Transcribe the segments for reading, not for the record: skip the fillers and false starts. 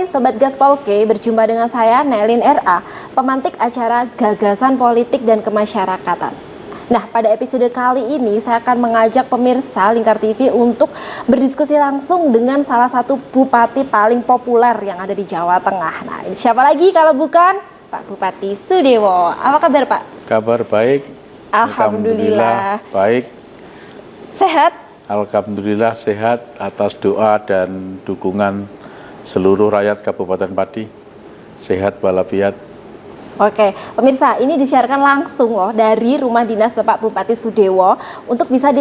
Sobat Gaspolke, berjumpa dengan saya Nelin RA, pemantik acara Gagasan Politik dan Kemasyarakatan. Nah, pada episode kali ini saya akan mengajak pemirsa Lingkar TV untuk berdiskusi langsung dengan salah satu bupati paling populer yang ada di Jawa Tengah. Nah, ini siapa lagi kalau bukan Pak Bupati Sudewo. Apa kabar, Pak? Kabar baik. Alhamdulillah. Baik. Sehat? Alhamdulillah sehat atas doa dan dukungan seluruh rakyat Kabupaten Pati. Sehat walafiat. Oke, pemirsa, ini disiarkan langsung loh dari rumah dinas Bapak Bupati Sudewo untuk bisa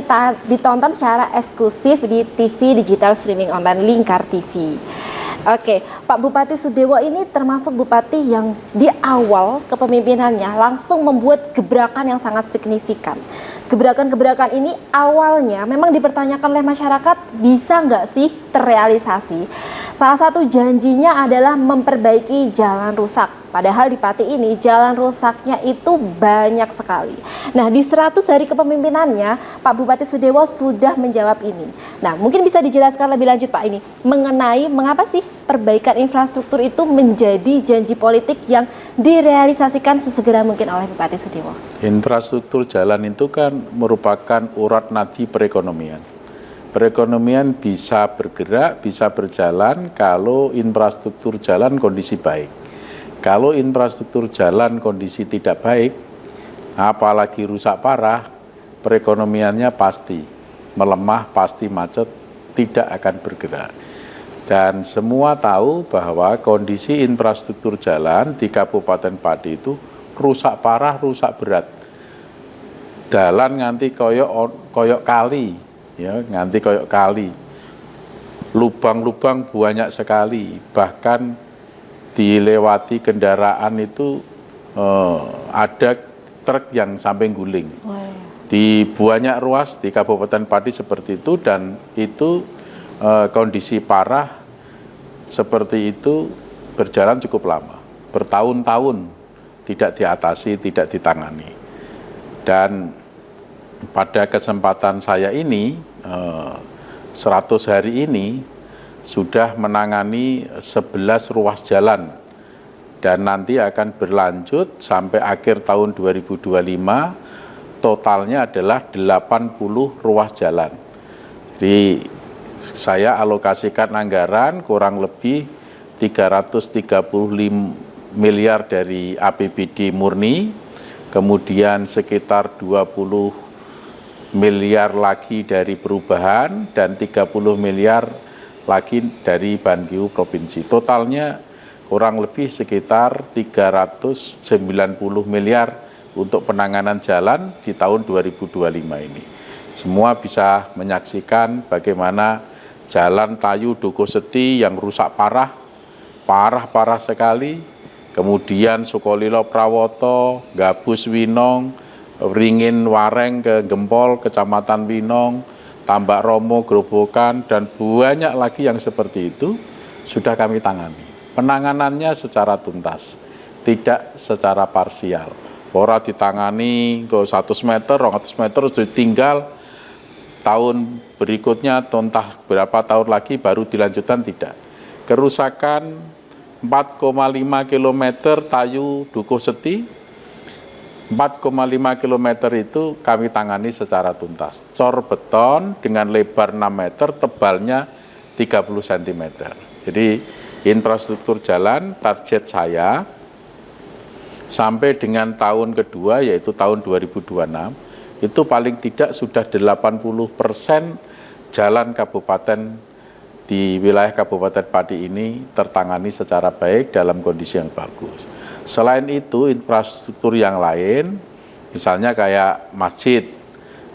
ditonton secara eksklusif di TV digital streaming online Lingkar TV. Oke, Pak Bupati Sudewo ini termasuk bupati yang di awal kepemimpinannya langsung membuat gebrakan yang sangat signifikan. Gebrakan-gebrakan ini awalnya memang dipertanyakan oleh masyarakat, bisa nggak sih terrealisasi? Salah satu janjinya adalah memperbaiki jalan rusak. Padahal di Pati ini jalan rusaknya itu banyak sekali. Nah, di 100 hari kepemimpinannya, Pak Bupati Sudewo sudah menjawab ini. Nah, mungkin bisa dijelaskan lebih lanjut Pak ini mengenai mengapa sih perbaikan infrastruktur itu menjadi janji politik yang direalisasikan sesegera mungkin oleh Bupati Sudewo. Infrastruktur jalan itu kan merupakan urat nadi perekonomian. Perekonomian bisa bergerak, bisa berjalan kalau infrastruktur jalan kondisi baik. Kalau infrastruktur jalan kondisi tidak baik, apalagi rusak parah, perekonomiannya pasti melemah, pasti macet, tidak akan bergerak. Dan semua tahu bahwa kondisi infrastruktur jalan di Kabupaten Pati itu rusak parah, rusak berat. Dalan nganti koyok kali, ya, nganti koyok kali. Lubang-lubang banyak sekali, bahkan dilewati kendaraan itu ada truk yang sampai guling. Di banyak ruas di Kabupaten Pati seperti itu, dan itu kondisi parah seperti itu berjalan cukup lama, bertahun-tahun tidak diatasi, tidak ditangani. Dan pada kesempatan saya ini, 100 hari ini sudah menangani 11 ruas jalan, dan nanti akan berlanjut sampai akhir tahun 2025, totalnya adalah 80 ruas jalan. Jadi saya alokasikan anggaran kurang lebih 335 miliar dari APBD murni, kemudian sekitar 20 miliar lagi dari perubahan, dan 30 miliar lagi dari Banqiu Provinsi. Totalnya kurang lebih sekitar 390 miliar untuk penanganan jalan di tahun 2025 ini. Semua bisa menyaksikan bagaimana jalan Tayu Dukoseti yang rusak parah sekali, kemudian Sukolilo Prawoto, Gabus Winong, Ringin Wareng ke Gempol, Kecamatan Winong, Tambak Romo, Grobogan, dan banyak lagi yang seperti itu sudah kami tangani. Penanganannya secara tuntas, tidak secara parsial. Ora ditangani ke 100 meter, 200 meter, sudah tinggal tahun berikutnya, entah berapa tahun lagi baru dilanjutkan, tidak. Kerusakan 4,5 km Tayu Dukoseti, 4,5 km itu kami tangani secara tuntas. Cor beton dengan lebar 6 meter, tebalnya 30 cm. Jadi infrastruktur jalan target saya sampai dengan tahun kedua, yaitu tahun 2026, itu paling tidak sudah 80% jalan kabupaten di wilayah Kabupaten Pati ini tertangani secara baik dalam kondisi yang bagus. Selain itu, infrastruktur yang lain, misalnya kayak masjid.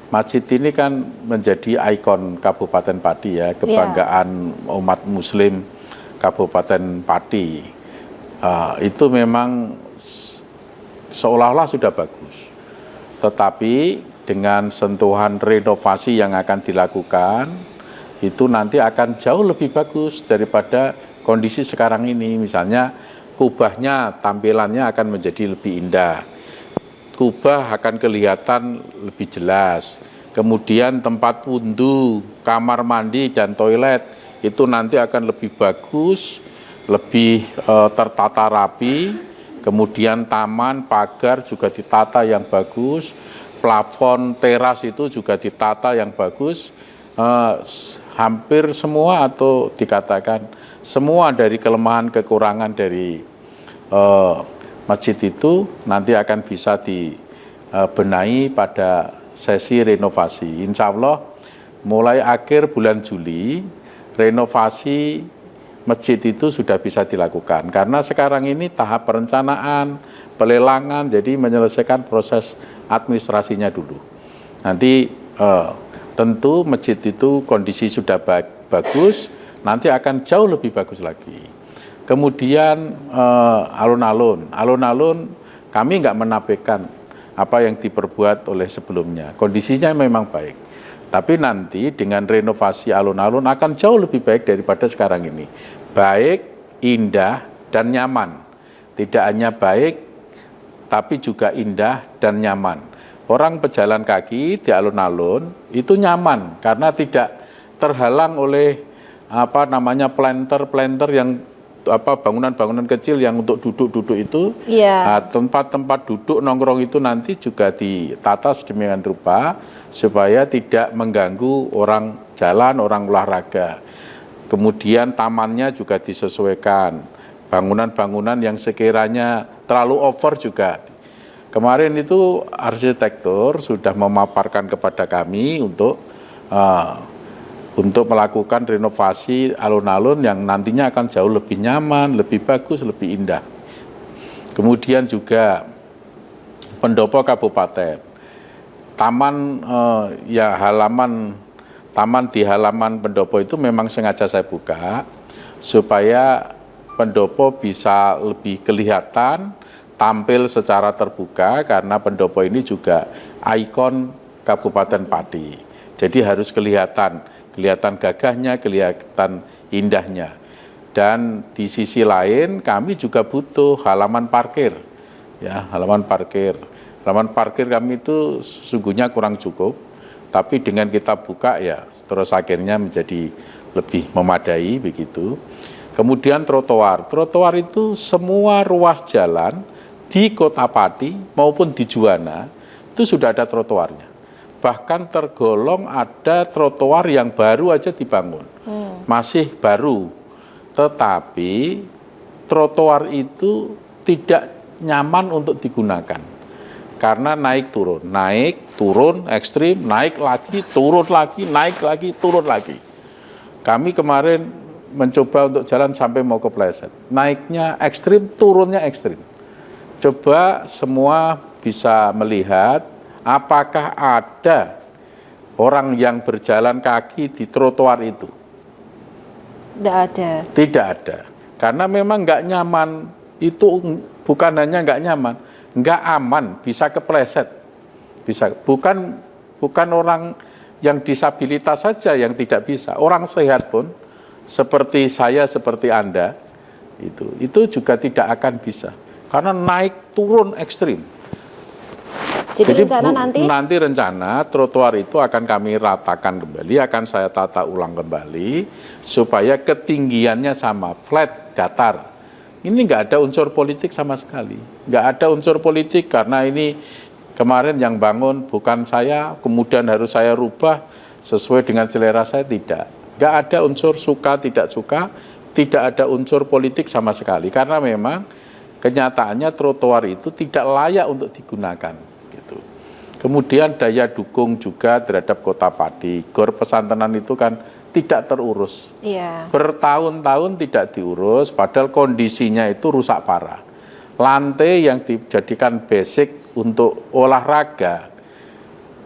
Masjid ini kan menjadi ikon Kabupaten Pati, ya, kebanggaan umat Muslim Kabupaten Pati. Itu memang seolah-olah sudah bagus. Tetapi dengan sentuhan renovasi yang akan dilakukan, itu nanti akan jauh lebih bagus daripada kondisi sekarang ini. Misalnya kubahnya, tampilannya akan menjadi lebih indah. Kubah akan kelihatan lebih jelas. Kemudian tempat wudhu, kamar mandi, dan toilet itu nanti akan lebih bagus, lebih tertata rapi, kemudian taman, pagar juga ditata yang bagus, plafon teras itu juga ditata yang bagus. Hampir semua atau dikatakan semua dari kelemahan kekurangan dari masjid itu nanti akan bisa dibenahi pada sesi renovasi. Insya Allah mulai akhir bulan Juli renovasi masjid itu sudah bisa dilakukan. Karena sekarang ini tahap perencanaan, pelelangan, jadi menyelesaikan proses administrasinya dulu. Nanti tentu masjid itu kondisi sudah bagus, nanti akan jauh lebih bagus lagi. Kemudian alun-alun kami nggak menafikan apa yang diperbuat oleh sebelumnya. Kondisinya memang baik. Tapi nanti dengan renovasi alun-alun akan jauh lebih baik daripada sekarang ini. Baik, indah, dan nyaman. Tidak hanya baik, tapi juga indah dan nyaman. Orang pejalan kaki di alun-alun itu nyaman karena tidak terhalang oleh planter yang bangunan-bangunan kecil yang untuk duduk-duduk itu. Iya. Tempat-tempat duduk nongkrong itu nanti juga ditata sedemikian rupa supaya tidak mengganggu orang jalan, orang olahraga. Kemudian tamannya juga disesuaikan. Bangunan-bangunan yang sekiranya terlalu over juga. Kemarin itu arsitektur sudah memaparkan kepada kami untuk melakukan renovasi alun-alun yang nantinya akan jauh lebih nyaman, lebih bagus, lebih indah. Kemudian juga pendopo kabupaten, taman di halaman pendopo itu memang sengaja saya buka supaya pendopo bisa lebih kelihatan, tampil secara terbuka karena pendopo ini juga ikon Kabupaten Pati. Jadi harus kelihatan gagahnya, kelihatan indahnya. Dan di sisi lain kami juga butuh halaman parkir. Ya, halaman parkir. Halaman parkir kami itu sesungguhnya kurang cukup, tapi dengan kita buka ya terus akhirnya menjadi lebih memadai begitu. Kemudian trotoar. Trotoar itu semua ruas jalan di Kota Pati maupun di Juwana itu sudah ada trotoarnya. Bahkan tergolong ada trotoar yang baru aja dibangun, masih baru. Tetapi trotoar itu tidak nyaman untuk digunakan. Karena naik turun, ekstrim, naik lagi, turun lagi, naik lagi, turun lagi. Kami kemarin mencoba untuk jalan sampai mau kepleset. Naiknya ekstrim, turunnya ekstrim. Coba semua bisa melihat apakah ada orang yang berjalan kaki di trotoar itu? Tidak ada. Tidak ada. Karena memang nggak nyaman, itu bukan hanya nggak nyaman, nggak aman, bisa kepleset. Bukan orang yang disabilitas saja yang tidak bisa. Orang sehat pun, seperti saya, seperti Anda, itu juga tidak akan bisa. Karena naik turun ekstrim. Jadi rencana nanti rencana trotoar itu akan kami ratakan kembali, akan saya tata ulang kembali supaya ketinggiannya sama, flat, datar. Ini nggak ada unsur politik sama sekali, nggak ada unsur politik karena ini kemarin yang bangun bukan saya, kemudian harus saya rubah sesuai dengan selera saya, tidak. Nggak ada unsur suka, tidak ada unsur politik sama sekali karena memang kenyataannya trotoar itu tidak layak untuk digunakan. Kemudian daya dukung juga terhadap Kota Pati. Gor pesantrenan itu kan tidak terurus. Iya. Bertahun-tahun tidak diurus, padahal kondisinya itu rusak parah. Lantai yang dijadikan basic untuk olahraga,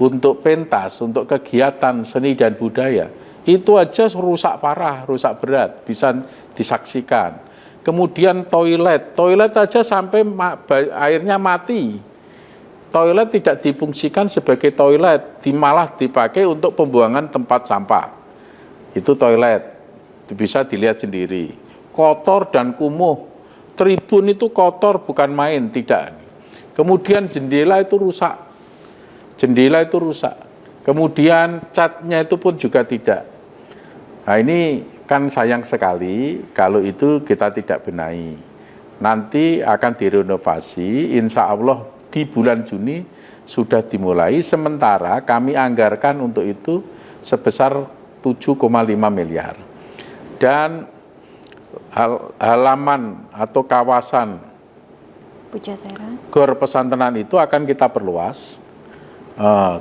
untuk pentas, untuk kegiatan seni dan budaya, itu aja rusak parah, rusak berat, bisa disaksikan. Kemudian toilet aja sampai airnya mati. Toilet tidak difungsikan sebagai toilet, malah dipakai untuk pembuangan tempat sampah. Itu toilet, bisa dilihat sendiri. Kotor dan kumuh, tribun itu kotor bukan main, tidak. Kemudian jendela itu rusak. Kemudian catnya itu pun juga tidak. Nah ini kan sayang sekali kalau itu kita tidak benahi. Nanti akan direnovasi, insya Allah di bulan Juni sudah dimulai, sementara kami anggarkan untuk itu sebesar 7,5 miliar. Dan halaman atau kawasan Pujasera. Gor Pesantrenan itu akan kita perluas.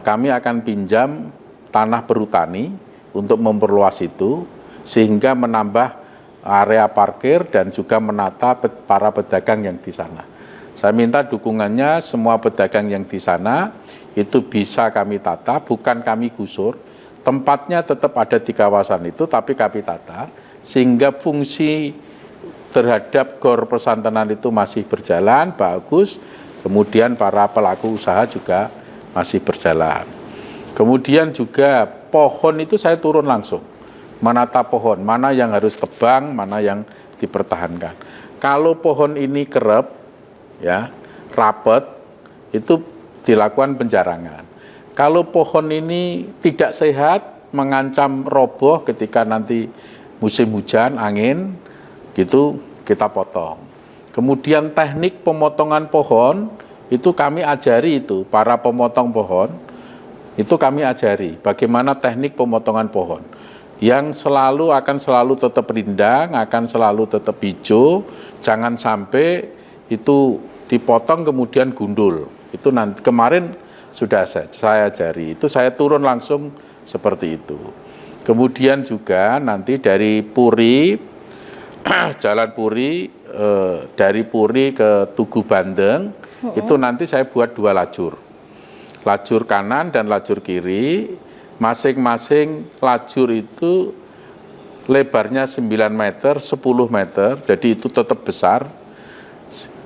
Kami akan pinjam tanah perhutani untuk memperluas itu, sehingga menambah area parkir dan juga menata para pedagang yang di sana. Saya minta dukungannya semua pedagang yang di sana itu bisa kami tata, bukan kami gusur. Tempatnya tetap ada di kawasan itu, tapi kami tata sehingga fungsi terhadap Gor Pesantrenan itu masih berjalan bagus. Kemudian para pelaku usaha juga masih berjalan. Kemudian juga pohon itu saya turun langsung menata pohon, mana yang harus tebang, mana yang dipertahankan. Kalau pohon ini kerap, ya, rapet, itu dilakukan penjarangan. Kalau pohon ini tidak sehat, mengancam roboh ketika nanti musim hujan, angin, gitu kita potong. Kemudian teknik pemotongan pohon, itu kami ajari itu, para pemotong pohon, itu kami ajari bagaimana teknik pemotongan pohon. Yang akan selalu tetap rindang, akan selalu tetap hijau, jangan sampai itu dipotong kemudian gundul. Itu nanti kemarin sudah saya ajari, itu saya turun langsung seperti itu. Kemudian juga nanti dari Puri, Jalan Puri, dari Puri ke Tugu Bandeng, itu nanti saya buat 2 lajur. Lajur kanan dan lajur kiri. Masing-masing lajur itu lebarnya 9 meter, 10 meter, jadi itu tetap besar.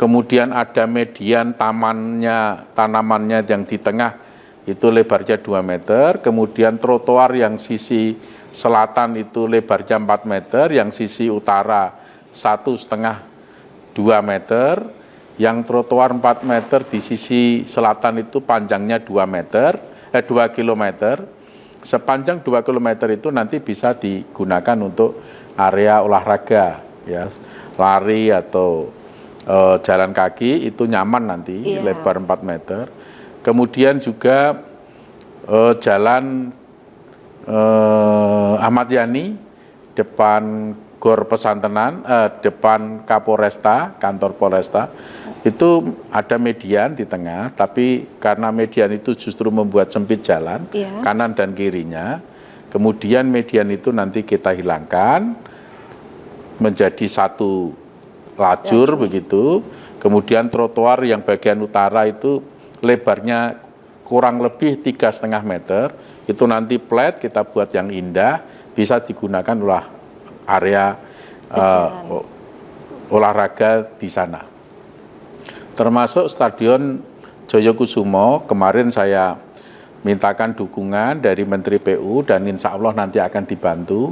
Kemudian ada median tanamannya yang di tengah itu lebarnya 2 meter. Kemudian trotoar yang sisi selatan itu lebarnya 4 meter, yang sisi utara 1,5-2 meter. Yang trotoar 4 meter di sisi selatan itu panjangnya 2 kilometer. Sepanjang 2 km itu nanti bisa digunakan untuk area olahraga, ya, lari atau jalan kaki itu nyaman nanti, lebar 4 meter. Kemudian juga jalan Ahmad Yani depan Gor Pesantrenan, depan Kapolresta, kantor Polresta, itu ada median di tengah, tapi karena median itu justru membuat sempit jalan, kanan dan kirinya, kemudian median itu nanti kita hilangkan menjadi 1 lajur begitu, kemudian trotoar yang bagian utara itu lebarnya kurang lebih 3,5 meter, itu nanti flat kita buat yang indah, bisa digunakan oleh area olahraga di sana. Termasuk Stadion Joyokusumo, kemarin saya mintakan dukungan dari Menteri PU dan insya Allah nanti akan dibantu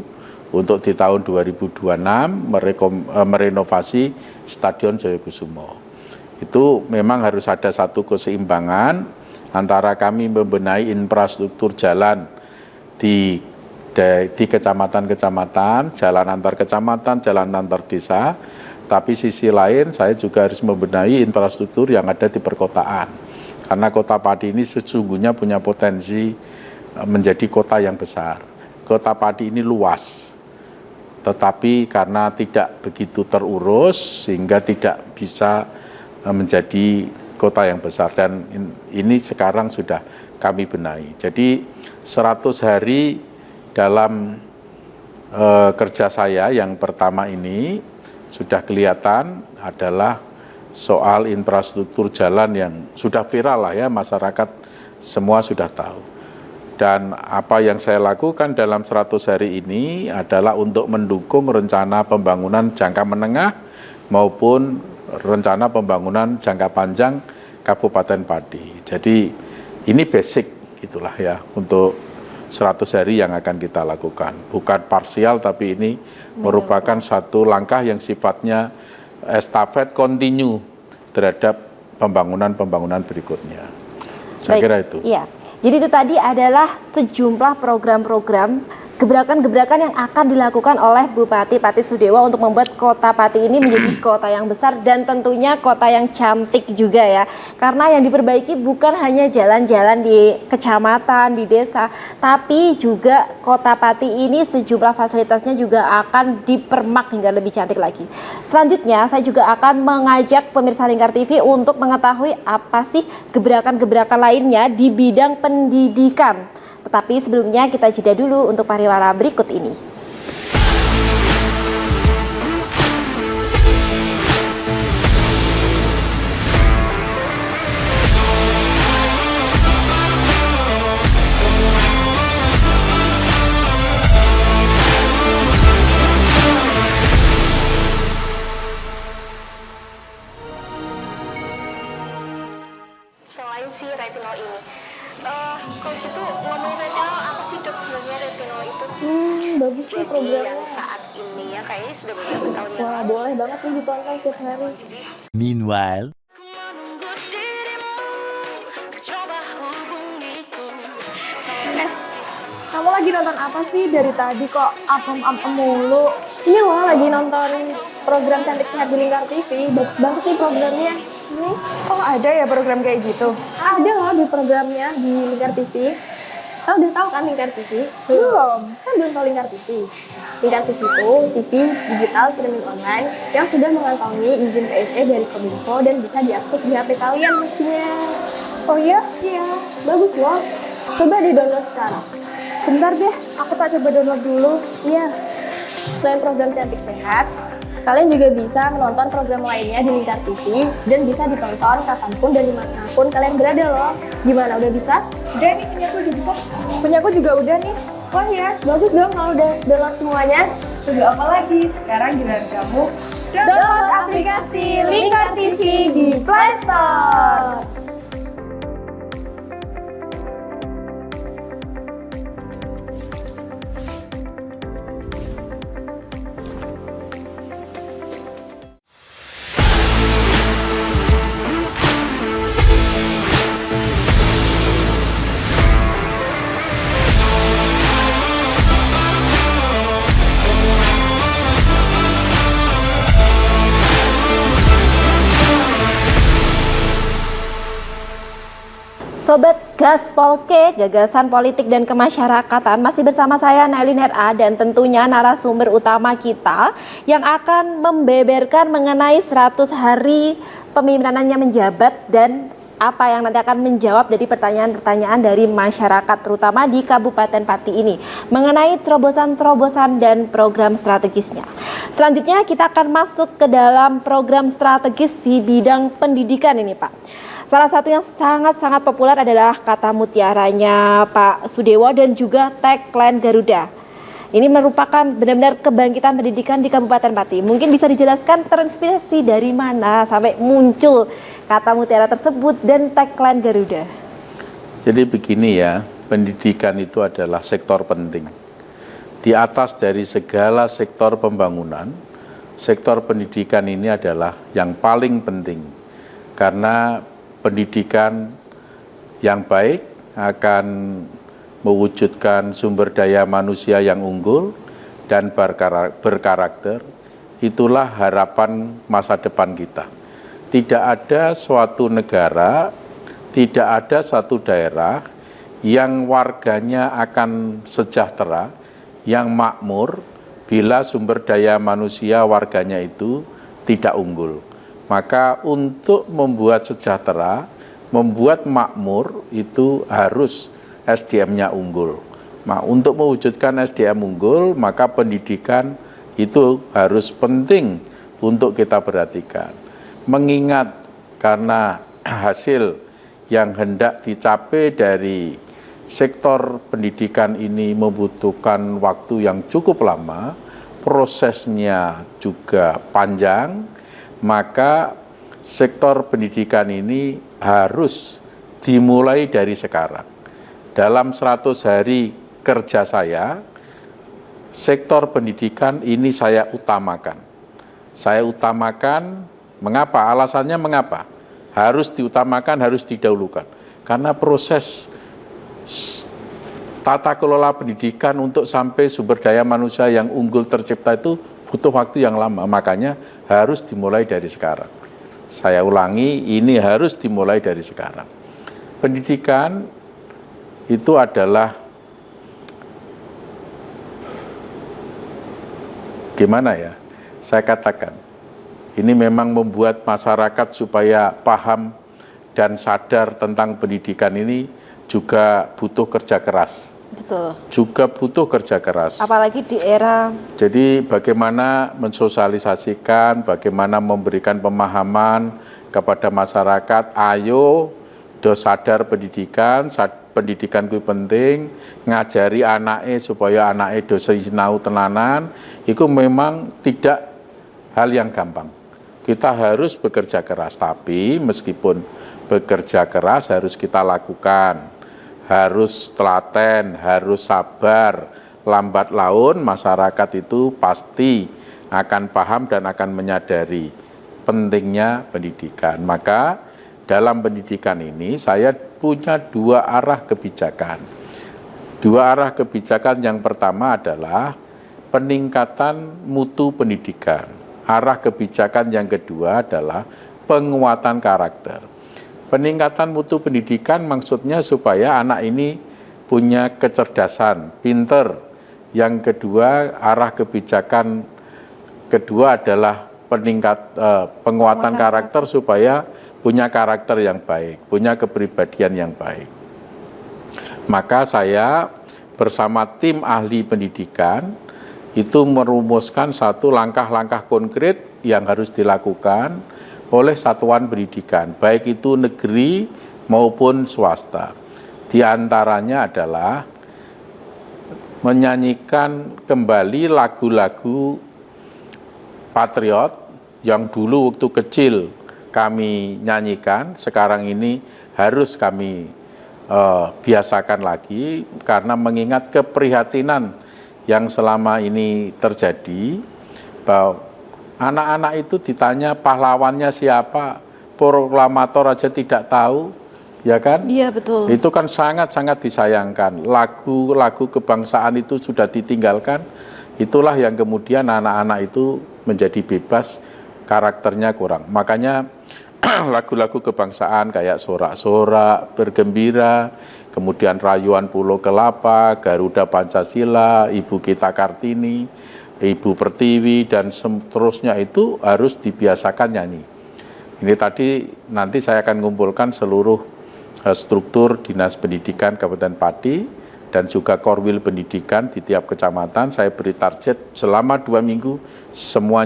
untuk di tahun 2026 merenovasi Stadion Joyokusumo. Itu memang harus ada satu keseimbangan antara kami membenahi infrastruktur jalan di kecamatan-kecamatan, jalan antar kecamatan, jalan antar desa, tapi sisi lain saya juga harus membenahi infrastruktur yang ada di perkotaan. Karena Kota Pati ini sesungguhnya punya potensi menjadi kota yang besar. Kota Pati ini luas, tetapi karena tidak begitu terurus sehingga tidak bisa menjadi kota yang besar. Dan ini sekarang sudah kami benahi. Jadi 100 hari dalam kerja saya yang pertama ini sudah kelihatan adalah soal infrastruktur jalan yang sudah viral lah ya, masyarakat semua sudah tahu. Dan apa yang saya lakukan dalam 100 hari ini adalah untuk mendukung rencana pembangunan jangka menengah maupun rencana pembangunan jangka panjang Kabupaten Pati. Jadi ini basic gitulah ya untuk 100 hari yang akan kita lakukan. Bukan parsial, tapi ini merupakan satu langkah yang sifatnya estafet kontinu terhadap pembangunan-pembangunan berikutnya. Saya kira itu. Iya. Jadi itu tadi adalah sejumlah program-program gebrakan-gebrakan yang akan dilakukan oleh Bupati Pati Sudewo untuk membuat kota Pati ini menjadi kota yang besar dan tentunya kota yang cantik juga ya. Karena yang diperbaiki bukan hanya jalan-jalan di kecamatan, di desa, tapi juga kota Pati ini sejumlah fasilitasnya juga akan dipermak hingga lebih cantik lagi. Selanjutnya saya juga akan mengajak pemirsa Lingkar TV untuk mengetahui apa sih gebrakan-gebrakan lainnya di bidang pendidikan. Tetapi sebelumnya kita jeda dulu untuk pariwara berikut ini. Selain si retinol ini, kalau gitu ngomongin retinol, apa sih dok sebenarnya retinol itu? Bagus nih Jadi programnya. yang saat ini ya kayaknya sudah beberapa tahun yang Wah, lalu. boleh banget nih ditonton setiap hari. Meanwhile, Kamu lagi nonton apa sih dari tadi kok apem-apem mulu? Ini loh lagi nonton program Cantik Sehat di Lingkar TV. Bagus banget nih programnya. Ini. Oh, ada ya program kayak gitu? Ada loh di programnya di Lingkar TV. Kamu udah tahu kan Lingkar TV? Belum. Kan belum tahu Lingkar TV. Lingkar TV itu TV digital streaming online yang sudah mengantongi izin PSE dari Kominfo dan bisa diakses di HP kalian mestinya. Oh iya? Iya, bagus loh. Coba di download sekarang. Bentar deh, aku tak coba download dulu. Iya. Selain program Cantik Sehat, kalian juga bisa menonton program lainnya di Lingkar TV dan bisa ditonton kapanpun dan dimanapun kalian berada loh. Gimana, udah bisa? Udah nih, punya aku udah bisa. Punya aku juga udah nih. Wah ya, bagus dong kalau udah download semuanya. Tunggu apa lagi? Sekarang giliran kamu download aplikasi Lingkar TV di Play Store. Sobat Gaspolke, gagasan politik dan kemasyarakatan, masih bersama saya Nailin RA dan tentunya narasumber utama kita yang akan membeberkan mengenai 100 hari pemimpinannya menjabat dan apa yang nanti akan menjawab dari pertanyaan-pertanyaan dari masyarakat terutama di Kabupaten Pati ini mengenai terobosan-terobosan dan program strategisnya. Selanjutnya kita akan masuk ke dalam program strategis di bidang pendidikan ini Pak. Salah satu yang sangat-sangat populer adalah kata mutiaranya Pak Sudewo dan juga tagline Garuda. Ini merupakan benar-benar kebangkitan pendidikan di Kabupaten Pati. Mungkin bisa dijelaskan terinspirasi dari mana sampai muncul kata mutiara tersebut dan tagline Garuda. Jadi begini ya, pendidikan itu adalah sektor penting. Di atas dari segala sektor pembangunan, sektor pendidikan ini adalah yang paling penting. Karena pendidikan yang baik akan mewujudkan sumber daya manusia yang unggul dan berkarakter. Itulah harapan masa depan kita. Tidak ada suatu negara, tidak ada satu daerah yang warganya akan sejahtera, yang makmur bila sumber daya manusia warganya itu tidak unggul. Maka untuk membuat sejahtera, membuat makmur itu harus SDM-nya unggul. Nah, untuk mewujudkan SDM unggul, maka pendidikan itu harus penting untuk kita perhatikan. Mengingat karena hasil yang hendak dicapai dari sektor pendidikan ini membutuhkan waktu yang cukup lama, prosesnya juga panjang, maka sektor pendidikan ini harus dimulai dari sekarang. Dalam 100 hari kerja saya, sektor pendidikan ini saya utamakan. Saya utamakan, mengapa? Alasannya mengapa? Harus diutamakan, harus didahulukan. Karena proses tata kelola pendidikan untuk sampai sumber daya manusia yang unggul tercipta itu butuh waktu yang lama. Makanya harus dimulai dari sekarang. Saya ulangi, ini harus dimulai dari sekarang. Pendidikan itu adalah, gimana ya, saya katakan, ini memang membuat masyarakat supaya paham dan sadar tentang pendidikan ini juga butuh kerja keras. Betul. Juga butuh kerja keras. Apalagi di era. Jadi bagaimana mensosialisasikan, bagaimana memberikan pemahaman kepada masyarakat, ayo do sadar pendidikan, pendidikan itu penting, ngajari anaknya supaya anaknya do sinau tenanan, itu memang tidak hal yang gampang. Kita harus bekerja keras, tapi meskipun bekerja keras harus kita lakukan. Harus telaten, harus sabar, lambat laun masyarakat itu pasti akan paham dan akan menyadari pentingnya pendidikan. Maka dalam pendidikan ini saya punya dua arah kebijakan. Dua arah kebijakan yang pertama adalah peningkatan mutu pendidikan. Arah kebijakan yang kedua adalah penguatan karakter. Peningkatan mutu pendidikan maksudnya supaya anak ini punya kecerdasan, pinter. Yang kedua, arah kebijakan kedua adalah penguatan karakter supaya punya karakter yang baik, punya kepribadian yang baik. Maka saya bersama tim ahli pendidikan itu merumuskan satu langkah-langkah konkret yang harus dilakukan oleh satuan pendidikan, baik itu negeri maupun swasta. Di antaranya adalah menyanyikan kembali lagu-lagu patriot yang dulu waktu kecil kami nyanyikan, sekarang ini harus kami biasakan lagi, karena mengingat keprihatinan yang selama ini terjadi, bahwa anak-anak itu ditanya pahlawannya siapa, proklamator aja tidak tahu, ya kan? Iya, betul. Itu kan sangat-sangat disayangkan. Lagu-lagu kebangsaan itu sudah ditinggalkan. Itulah yang kemudian anak-anak itu menjadi bebas, karakternya kurang. Makanya lagu-lagu kebangsaan kayak sorak-sorak, bergembira, kemudian rayuan Pulau Kelapa, Garuda Pancasila, Ibu Kita Kartini, Ibu Pertiwi, dan seterusnya itu harus dibiasakan nyanyi. Ini tadi nanti saya akan mengumpulkan seluruh struktur Dinas Pendidikan Kabupaten Pati dan juga Korwil Pendidikan di tiap kecamatan. Saya beri target selama 2 minggu semua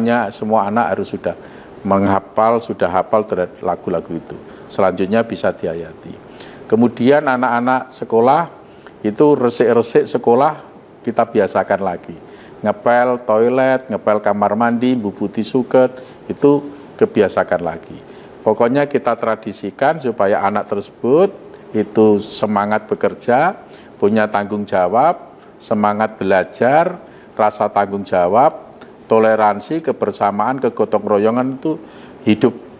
anak harus sudah menghafal, sudah hafal terhadap lagu-lagu itu. Selanjutnya bisa dihayati. Kemudian anak-anak sekolah itu resik-resik sekolah kita biasakan lagi. Ngepel toilet, ngepel kamar mandi, bubuti suket, itu kebiasakan lagi. Pokoknya kita tradisikan supaya anak tersebut itu semangat bekerja, punya tanggung jawab, semangat belajar, rasa tanggung jawab, toleransi, kebersamaan, kegotong royongan itu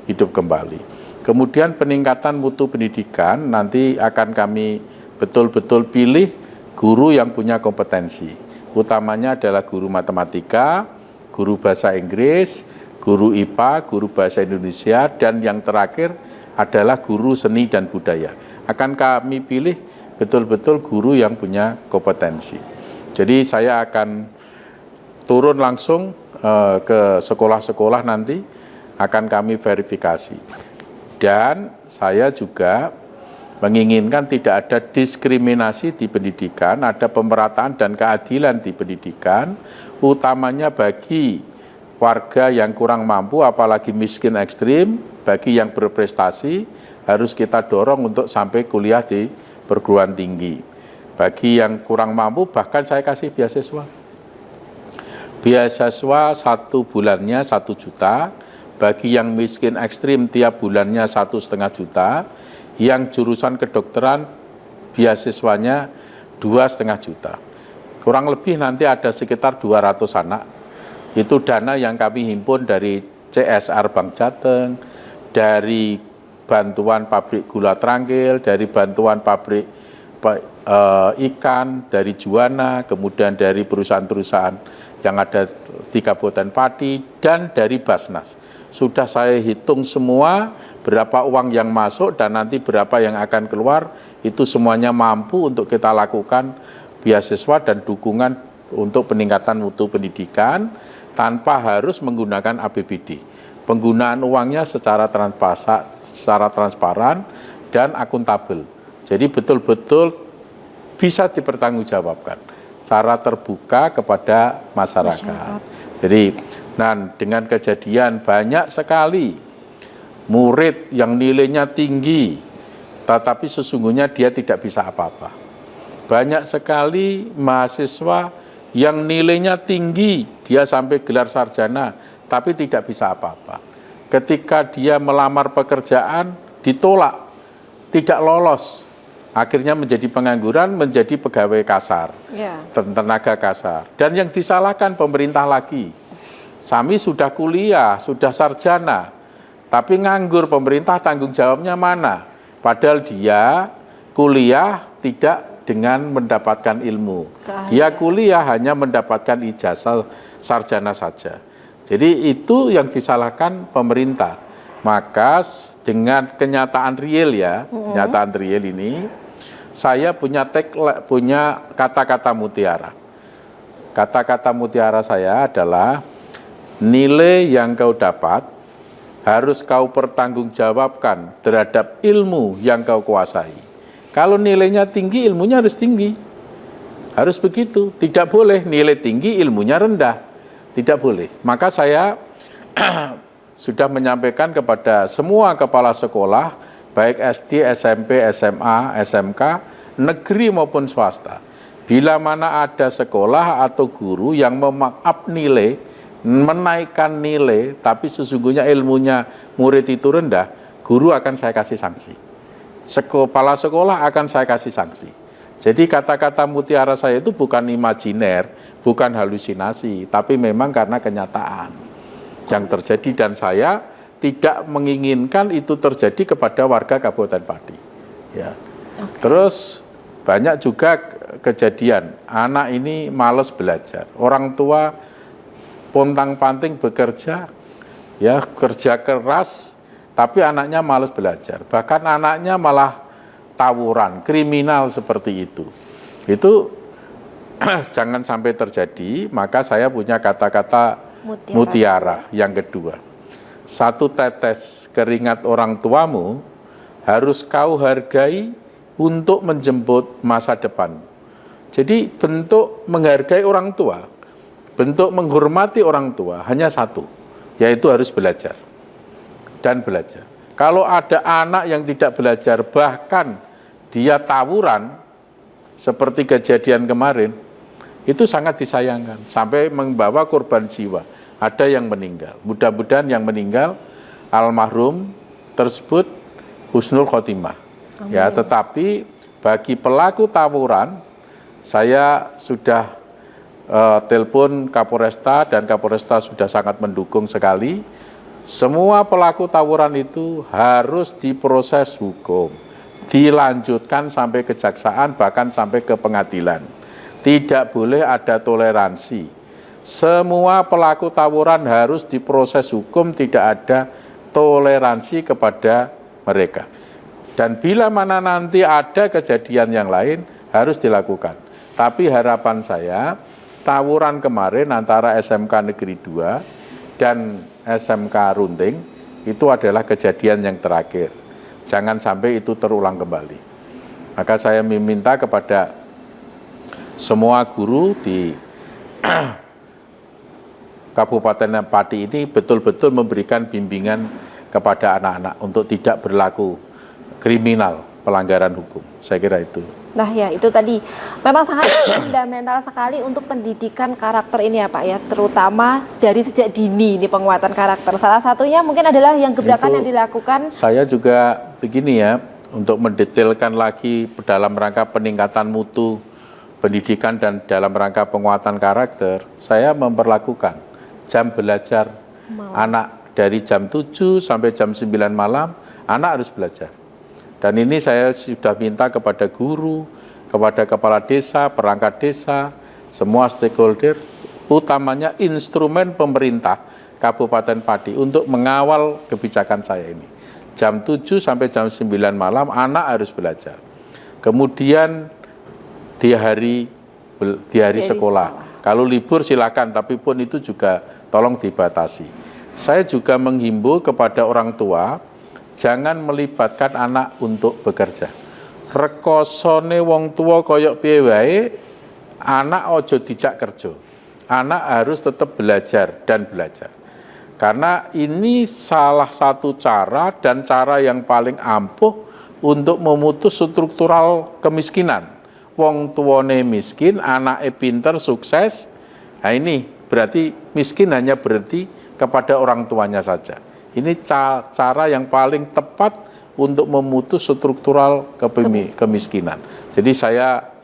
hidup kembali. Kemudian peningkatan mutu pendidikan nanti akan kami betul-betul pilih guru yang punya kompetensi. Utamanya adalah guru matematika, guru bahasa Inggris, guru IPA, guru bahasa Indonesia, dan yang terakhir adalah guru seni dan budaya. Akan kami pilih betul-betul guru yang punya kompetensi. Jadi saya akan turun langsung ke sekolah-sekolah nanti, akan kami verifikasi. Dan saya juga menginginkan tidak ada diskriminasi di pendidikan, ada pemerataan dan keadilan di pendidikan, utamanya bagi warga yang kurang mampu, apalagi miskin ekstrim, bagi yang berprestasi, harus kita dorong untuk sampai kuliah di perguruan tinggi. Bagi yang kurang mampu, bahkan saya kasih beasiswa. Beasiswa 1 bulannya 1 juta, bagi yang miskin ekstrim tiap bulannya 1,5 juta, yang jurusan kedokteran beasiswanya 2,5 juta. Kurang lebih nanti ada sekitar 200 anak. Itu dana yang kami himpun dari CSR Bank Jateng, dari bantuan pabrik gula Trangkil, dari bantuan pabrik ikan, dari Juwana, kemudian dari perusahaan-perusahaan yang ada di Kabupaten Pati, dan dari Basnas. Sudah saya hitung semua berapa uang yang masuk dan nanti berapa yang akan keluar, itu semuanya mampu untuk kita lakukan beasiswa dan dukungan untuk peningkatan mutu pendidikan tanpa harus menggunakan APBD. Penggunaan uangnya secara transparan dan akuntabel. Jadi betul-betul bisa dipertanggungjawabkan secara terbuka kepada masyarakat. Jadi, dengan kejadian banyak sekali murid yang nilainya tinggi, tetapi sesungguhnya dia tidak bisa apa-apa. Banyak sekali mahasiswa yang nilainya tinggi, dia sampai gelar sarjana, tapi tidak bisa apa-apa. Ketika dia melamar pekerjaan, ditolak, tidak lolos. Akhirnya menjadi pengangguran, menjadi pegawai kasar, tenaga kasar. Dan yang disalahkan pemerintah lagi. Sami sudah kuliah, sudah sarjana, tapi nganggur, pemerintah tanggung jawabnya mana? Padahal dia kuliah tidak dengan mendapatkan ilmu. Dia kuliah hanya mendapatkan ijazah sarjana saja. Jadi itu yang disalahkan pemerintah. Maka dengan kenyataan real kenyataan real ini, saya punya kata-kata mutiara. Kata-kata mutiara saya adalah nilai yang kau dapat harus kau pertanggungjawabkan terhadap ilmu yang kau kuasai. Kalau nilainya tinggi, ilmunya harus tinggi. Harus begitu. Tidak boleh nilai tinggi, ilmunya rendah. Tidak boleh. Maka saya sudah menyampaikan kepada semua kepala sekolah, baik SD, SMP, SMA, SMK, negeri maupun swasta. Bila mana ada sekolah atau guru yang memarkup nilai, menaikkan nilai, tapi sesungguhnya ilmunya murid itu rendah, guru akan saya kasih sanksi. Kepala sekolah akan saya kasih sanksi. Jadi kata-kata mutiara saya itu bukan imajiner, bukan halusinasi, tapi memang karena kenyataan yang terjadi, dan saya tidak menginginkan itu terjadi kepada warga Kabupaten Pati. Ya. Terus banyak juga kejadian anak ini malas belajar, orang tua pontang-panting bekerja, ya kerja keras, tapi anaknya malas belajar. Bahkan anaknya malah tawuran, kriminal seperti itu. Itu jangan sampai terjadi. Maka saya punya kata-kata mutiara yang kedua. Satu tetes keringat orang tuamu harus kau hargai untuk menjemput masa depan. Jadi bentuk menghargai orang tua, bentuk menghormati orang tua hanya satu, yaitu harus belajar dan belajar. Kalau ada anak yang tidak belajar, bahkan dia tawuran, seperti kejadian kemarin, itu sangat disayangkan, sampai membawa korban jiwa. Ada yang meninggal. Mudah-mudahan yang meninggal almarhum tersebut husnul khotimah. Ya, tetapi bagi pelaku tawuran, saya sudah telepon Kapolresta, dan Kapolresta sudah sangat mendukung sekali. Semua pelaku tawuran itu harus diproses hukum, dilanjutkan sampai kejaksaan, bahkan sampai ke pengadilan. Tidak boleh ada toleransi. Semua pelaku tawuran harus diproses hukum, tidak ada toleransi kepada mereka. Dan bila mana nanti ada kejadian yang lain, harus dilakukan. Tapi harapan saya, tawuran kemarin antara SMK Negeri 2 dan SMK Runting, itu adalah kejadian yang terakhir. Jangan sampai itu terulang kembali. Maka saya meminta kepada semua guru di Kabupaten Pati ini betul-betul memberikan bimbingan kepada anak-anak untuk tidak berlaku kriminal, pelanggaran hukum. Saya kira itu. Nah ya, itu tadi memang sangat fundamental sekali untuk pendidikan karakter ini ya Pak ya, terutama dari sejak dini ini penguatan karakter. Salah satunya mungkin adalah yang gebrakan yang dilakukan. Saya juga begini ya, untuk mendetailkan lagi dalam rangka peningkatan mutu pendidikan dan dalam rangka penguatan karakter, saya memperlakukan jam belajar anak dari jam 7 sampai jam 9 malam, anak harus belajar. Dan ini saya sudah minta kepada guru, kepada kepala desa, perangkat desa, semua stakeholder, utamanya instrumen pemerintah Kabupaten Pati untuk mengawal kebijakan saya ini. Jam 7 sampai jam 9 malam anak harus belajar. Kemudian di hari sekolah. Kalau libur silakan, tapi pun itu juga tolong dibatasi. Saya juga menghimbau kepada orang tua, jangan melibatkan anak untuk bekerja. Rekosone wong tua koyok piye wae, anak ojo dijak kerja. Anak harus tetap belajar dan belajar. Karena ini salah satu cara dan cara yang paling ampuh untuk memutus struktural kemiskinan. Wong tuane miskin, anaknya pinter, sukses. Nah ini berarti miskin hanya berhenti kepada orang tuanya saja. Ini cara yang paling tepat untuk memutus struktural kemiskinan. Jadi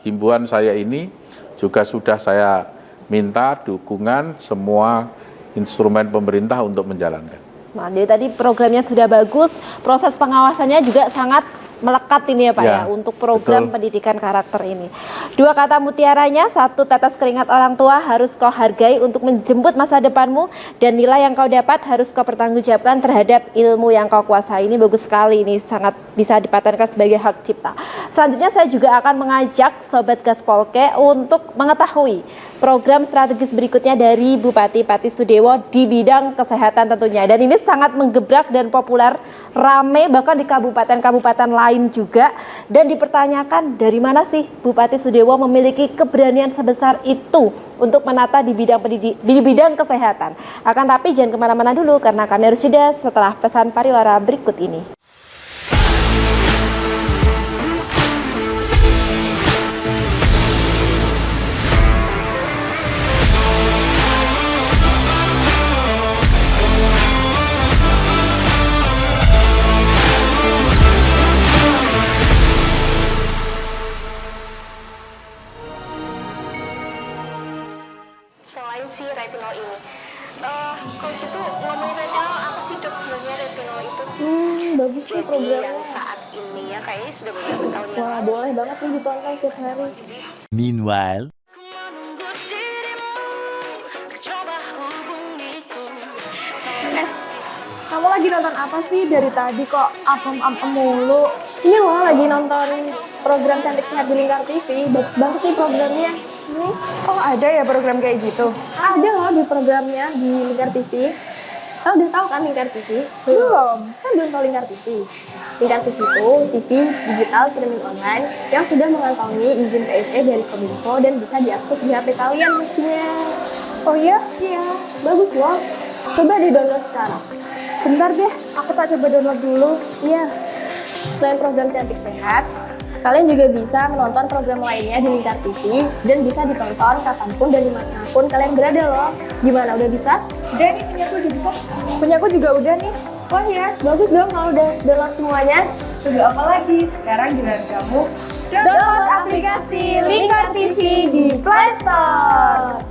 himbauan saya ini juga sudah saya minta dukungan semua instrumen pemerintah untuk menjalankan. Nah, jadi tadi programnya sudah bagus, proses pengawasannya juga sangat melekat ini ya Pak ya untuk program pendidikan karakter ini. 2 kata mutiaranya, 1 tetes keringat orang tua harus kau hargai untuk menjemput masa depanmu, dan nilai yang kau dapat harus kau pertanggungjawabkan terhadap ilmu yang kau kuasai. Ini bagus sekali, ini sangat bisa dipatenkan sebagai hak cipta. Selanjutnya saya juga akan mengajak Sobat Gaspolke untuk mengetahui program strategis berikutnya dari Bupati Pati Sudewo di bidang kesehatan tentunya. Dan ini sangat menggebrak dan populer, rame bahkan di kabupaten-kabupaten lain juga. Dan dipertanyakan dari mana sih Bupati Sudewo memiliki keberanian sebesar itu untuk menata di bidang kesehatan. Akan tapi jangan kemana-mana dulu karena kami harus jeda setelah pesan pariwara berikut ini. Selain si retinol ini, kalau gitu ngomongin retinol, apa sih dok sebenarnya retinol itu? Bagus sih Jadi programnya. yang saat ini ya kayaknya sudah beberapa tahun yang Wah, lalu. boleh banget nih ditonton setiap hari. Meanwhile, Kamu lagi nonton apa sih dari tadi kok apem-apem mulu? Ini loh lagi nonton program Cantik Sehat di Lingkar TV. Bagus banget nih programnya. Oh ada ya program kayak gitu? Ada loh di programnya di Lingkar TV. Kau udah tahu kan Lingkar TV? Belum. Kan belum tahu Lingkar TV. Lingkar TV itu TV digital streaming online yang sudah mengantongi izin PSE dari Kominfo dan bisa diakses di HP kalian mestinya. Oh iya? Iya, bagus loh. Coba di-download sekarang. Bentar deh, aku tak coba download dulu. Iya. Selain program Cantik Sehat, kalian juga bisa menonton program lainnya di Lingkar TV dan bisa ditonton kapanpun dan dimanapun kalian berada loh. Gimana, udah bisa? Udah nih, punyaku udah bisa. Punyaku juga udah nih. Wah ya, bagus dong kalau udah download semuanya. Tunggu apa lagi? Sekarang giliran kamu download aplikasi Lingkar TV di Play Store.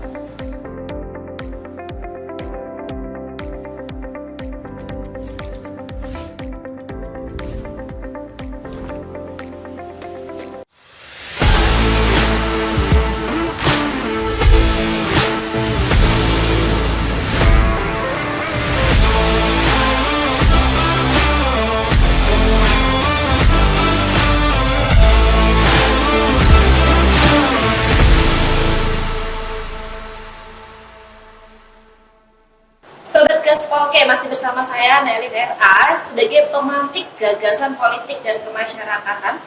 Sobat Gaspolke, masih bersama saya Nelly RA sebagai pemantik gagasan politik dan kemasyarakatan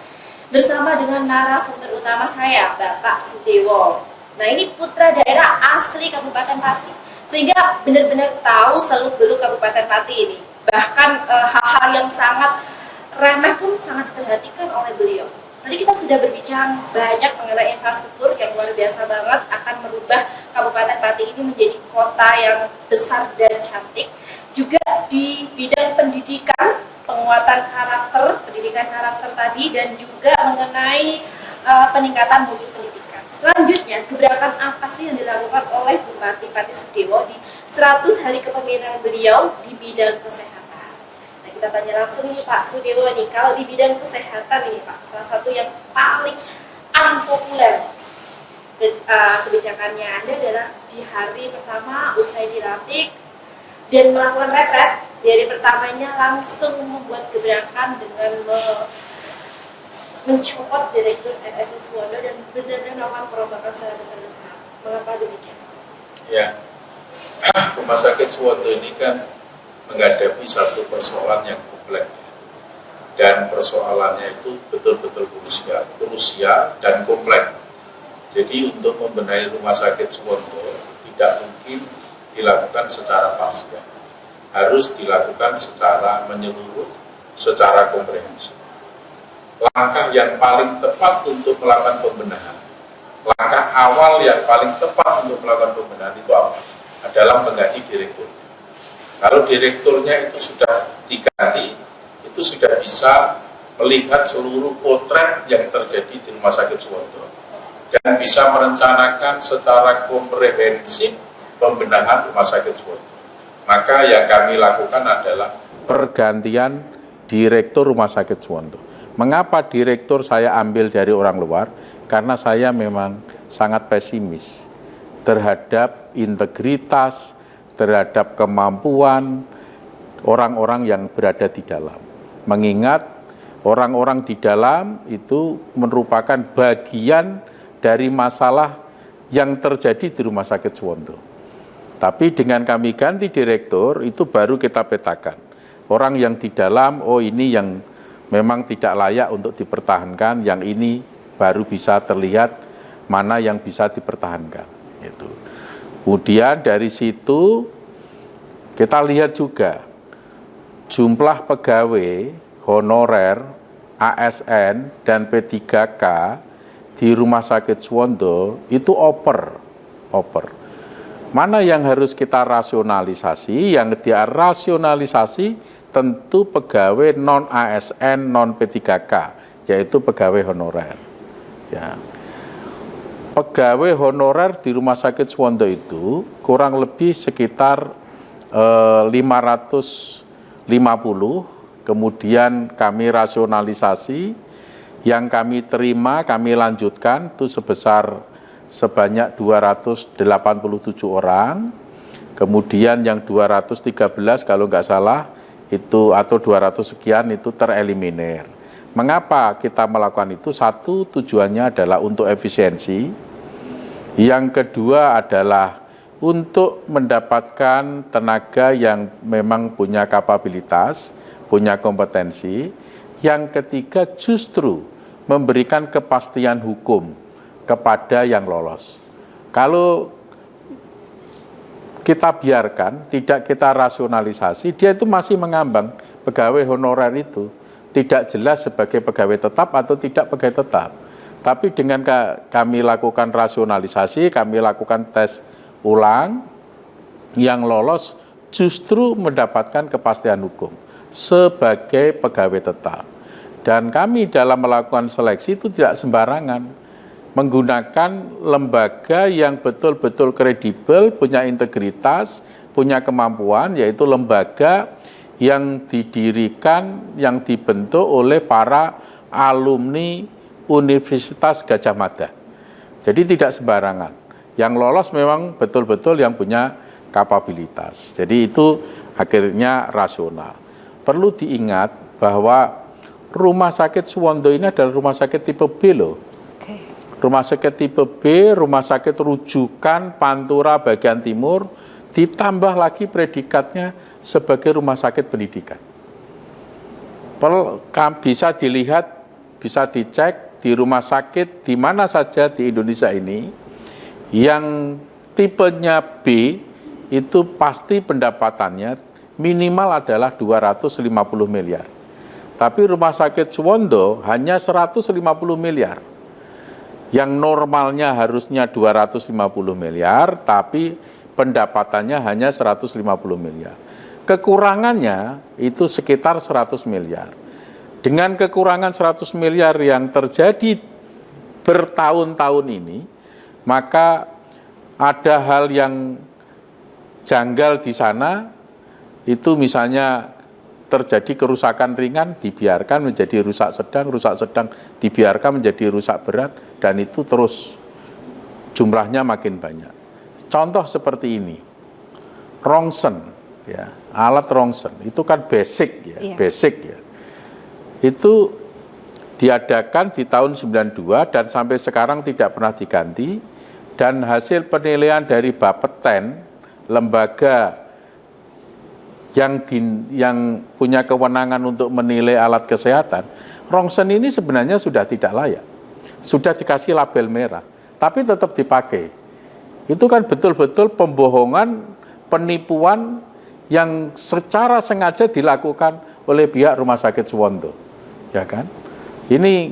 bersama dengan narasumber utama saya, Bapak Sudewo. Nah, ini putra daerah asli Kabupaten Pati, sehingga benar-benar tahu seluk-beluk Kabupaten Pati ini. Bahkan hal-hal yang sangat remeh pun sangat diperhatikan oleh beliau. Tadi kita sudah berbicara banyak mengenai infrastruktur yang luar biasa banget akan merubah Kabupaten Pati ini menjadi kota yang besar dan cantik. Juga di bidang pendidikan, penguatan karakter, pendidikan karakter tadi, dan juga mengenai peningkatan mutu pendidikan. Selanjutnya, gebrakan apa sih yang dilakukan oleh Bupati Pati Sudewo di 100 hari kepemimpinan beliau di bidang kesehatan? Kita tanya langsung nih Pak Sudewo nih, kalau di bidang kesehatan ini Pak, salah satu yang paling unpopuler. Kebijakannya Anda adalah di hari pertama usai dilantik dan melakukan retret. Di hari pertamanya langsung membuat gebrakan dengan mencopot Direktur RSI Suwondo dan benar-benar melakukan perombakan secara besar-besaran. Mengapa demikian? Ya, Rumah Sakit Suwondo ini kan menghadapi satu persoalan yang kompleks. Dan persoalannya itu betul-betul krusial dan kompleks. Jadi untuk membenahi Rumah Sakit Suwondo tidak mungkin dilakukan secara parsial. Harus dilakukan secara menyeluruh, secara komprehensif. Langkah yang paling tepat untuk melakukan pembenahan, langkah awal yang paling tepat untuk melakukan pembenahan itu apa? Adalah mengganti direktur. Kalau direkturnya itu sudah diganti, itu sudah bisa melihat seluruh potret yang terjadi di Rumah Sakit Suwondo dan bisa merencanakan secara komprehensif pembenahan Rumah Sakit Suwondo. Maka yang kami lakukan adalah pergantian direktur Rumah Sakit Suwondo. Mengapa direktur saya ambil dari orang luar? Karena saya memang sangat pesimis terhadap integritas, terhadap kemampuan orang-orang yang berada di dalam. Mengingat orang-orang di dalam itu merupakan bagian dari masalah yang terjadi di Rumah Sakit Suwondo. Tapi dengan kami ganti direktur, itu baru kita petakan. Orang yang di dalam, oh ini yang memang tidak layak untuk dipertahankan, yang ini baru bisa terlihat mana yang bisa dipertahankan. Gitu. Kemudian dari situ kita lihat juga jumlah pegawai honorer, ASN, dan P3K di Rumah Sakit Suwondo itu oper. Mana yang harus kita rasionalisasi? Yang dia rasionalisasi tentu pegawai non-ASN, non-P3K, yaitu pegawai honorer. Ya. Pegawai honorer di Rumah Sakit Suwondo itu kurang lebih sekitar 550, kemudian kami rasionalisasi. Yang kami terima, kami lanjutkan itu sebanyak 287 orang. Kemudian yang 213 kalau nggak salah itu atau 200 sekian itu tereliminir. Mengapa kita melakukan itu? Satu, tujuannya adalah untuk efisiensi. Yang kedua adalah untuk mendapatkan tenaga yang memang punya kapabilitas, punya kompetensi. Yang ketiga justru memberikan kepastian hukum kepada yang lolos. Kalau kita biarkan, tidak kita rasionalisasi, dia itu masih mengambang pegawai honorer itu. Tidak jelas sebagai pegawai tetap atau tidak pegawai tetap. Tapi dengan kami lakukan rasionalisasi, kami lakukan tes ulang, yang lolos justru mendapatkan kepastian hukum sebagai pegawai tetap. Dan kami dalam melakukan seleksi itu tidak sembarangan, menggunakan lembaga yang betul-betul kredibel, punya integritas, punya kemampuan, yaitu lembaga yang didirikan, yang dibentuk oleh para alumni Universitas Gadjah Mada. Jadi tidak sembarangan. Yang lolos memang betul-betul yang punya kapabilitas. Jadi itu akhirnya rasional. Perlu diingat bahwa Rumah Sakit Suwondo ini adalah rumah sakit tipe B loh. Rumah sakit tipe B, rumah sakit rujukan Pantura bagian timur, ditambah lagi predikatnya sebagai rumah sakit pendidikan. Bisa dilihat, bisa dicek di rumah sakit di mana saja di Indonesia ini, yang tipenya B itu pasti pendapatannya minimal adalah 250 miliar. Tapi Rumah Sakit Suwondo hanya 150 miliar. Yang normalnya harusnya 250 miliar, tapi pendapatannya hanya 150 miliar. Kekurangannya itu sekitar 100 miliar. Dengan kekurangan 100 miliar yang terjadi bertahun-tahun ini, maka ada hal yang janggal di sana, itu misalnya terjadi kerusakan ringan dibiarkan menjadi rusak sedang dibiarkan menjadi rusak berat, dan itu terus jumlahnya makin banyak. Contoh seperti ini, rongsen, ya, alat rongsen itu kan basic ya, basic ya. Itu diadakan di tahun 92 dan sampai sekarang tidak pernah diganti, dan hasil penilaian dari Bapeten, lembaga yang punya kewenangan untuk menilai alat kesehatan, rongsen ini sebenarnya sudah tidak layak, sudah dikasih label merah, tapi tetap dipakai. Itu kan betul-betul pembohongan, penipuan yang secara sengaja dilakukan oleh pihak Rumah Sakit Suwondo, ya kan? Ini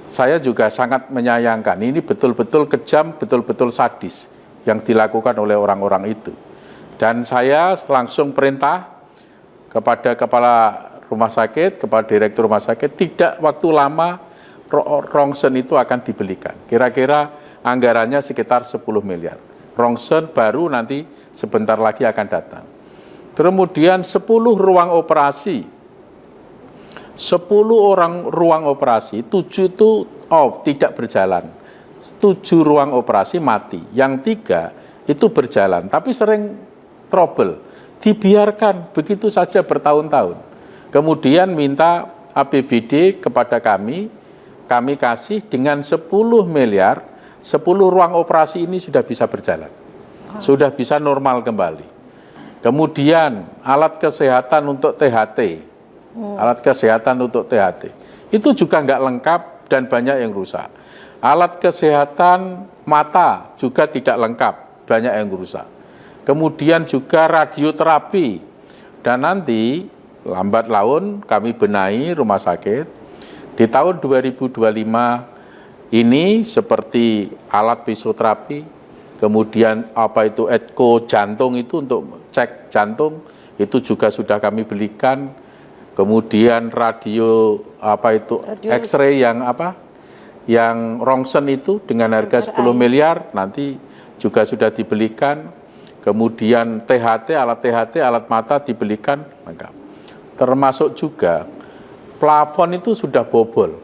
saya juga sangat menyayangkan. Ini betul-betul kejam, betul-betul sadis yang dilakukan oleh orang-orang itu. Dan saya langsung perintah kepada kepala rumah sakit, kepada direktur rumah sakit, tidak waktu lama rongsen itu akan dibelikan. Kira-kira anggarannya sekitar 10 miliar. Rongsen baru nanti sebentar lagi akan datang. Kemudian 10 ruang operasi. 10 ruang operasi, 7 itu tidak berjalan. 7 ruang operasi mati, yang 3 itu berjalan, tapi sering trouble. Dibiarkan begitu saja bertahun-tahun. Kemudian minta APBD kepada kami kasih dengan 10 miliar, 10 ruang operasi ini sudah bisa berjalan. Sudah bisa normal kembali. Kemudian alat kesehatan untuk THT. Alat kesehatan untuk THT itu juga nggak lengkap dan banyak yang rusak. Alat kesehatan mata juga tidak lengkap, banyak yang rusak. Kemudian juga radioterapi, dan nanti lambat laun kami benahi rumah sakit di tahun 2025 ini seperti alat fisioterapi, kemudian apa itu echo jantung itu untuk cek jantung itu juga sudah kami belikan. Kemudian radio X-ray yang rongsen itu dengan harga 10 miliar nanti juga sudah dibelikan. Kemudian alat THT, alat mata dibelikan lengkap. Termasuk juga plafon itu sudah bobol,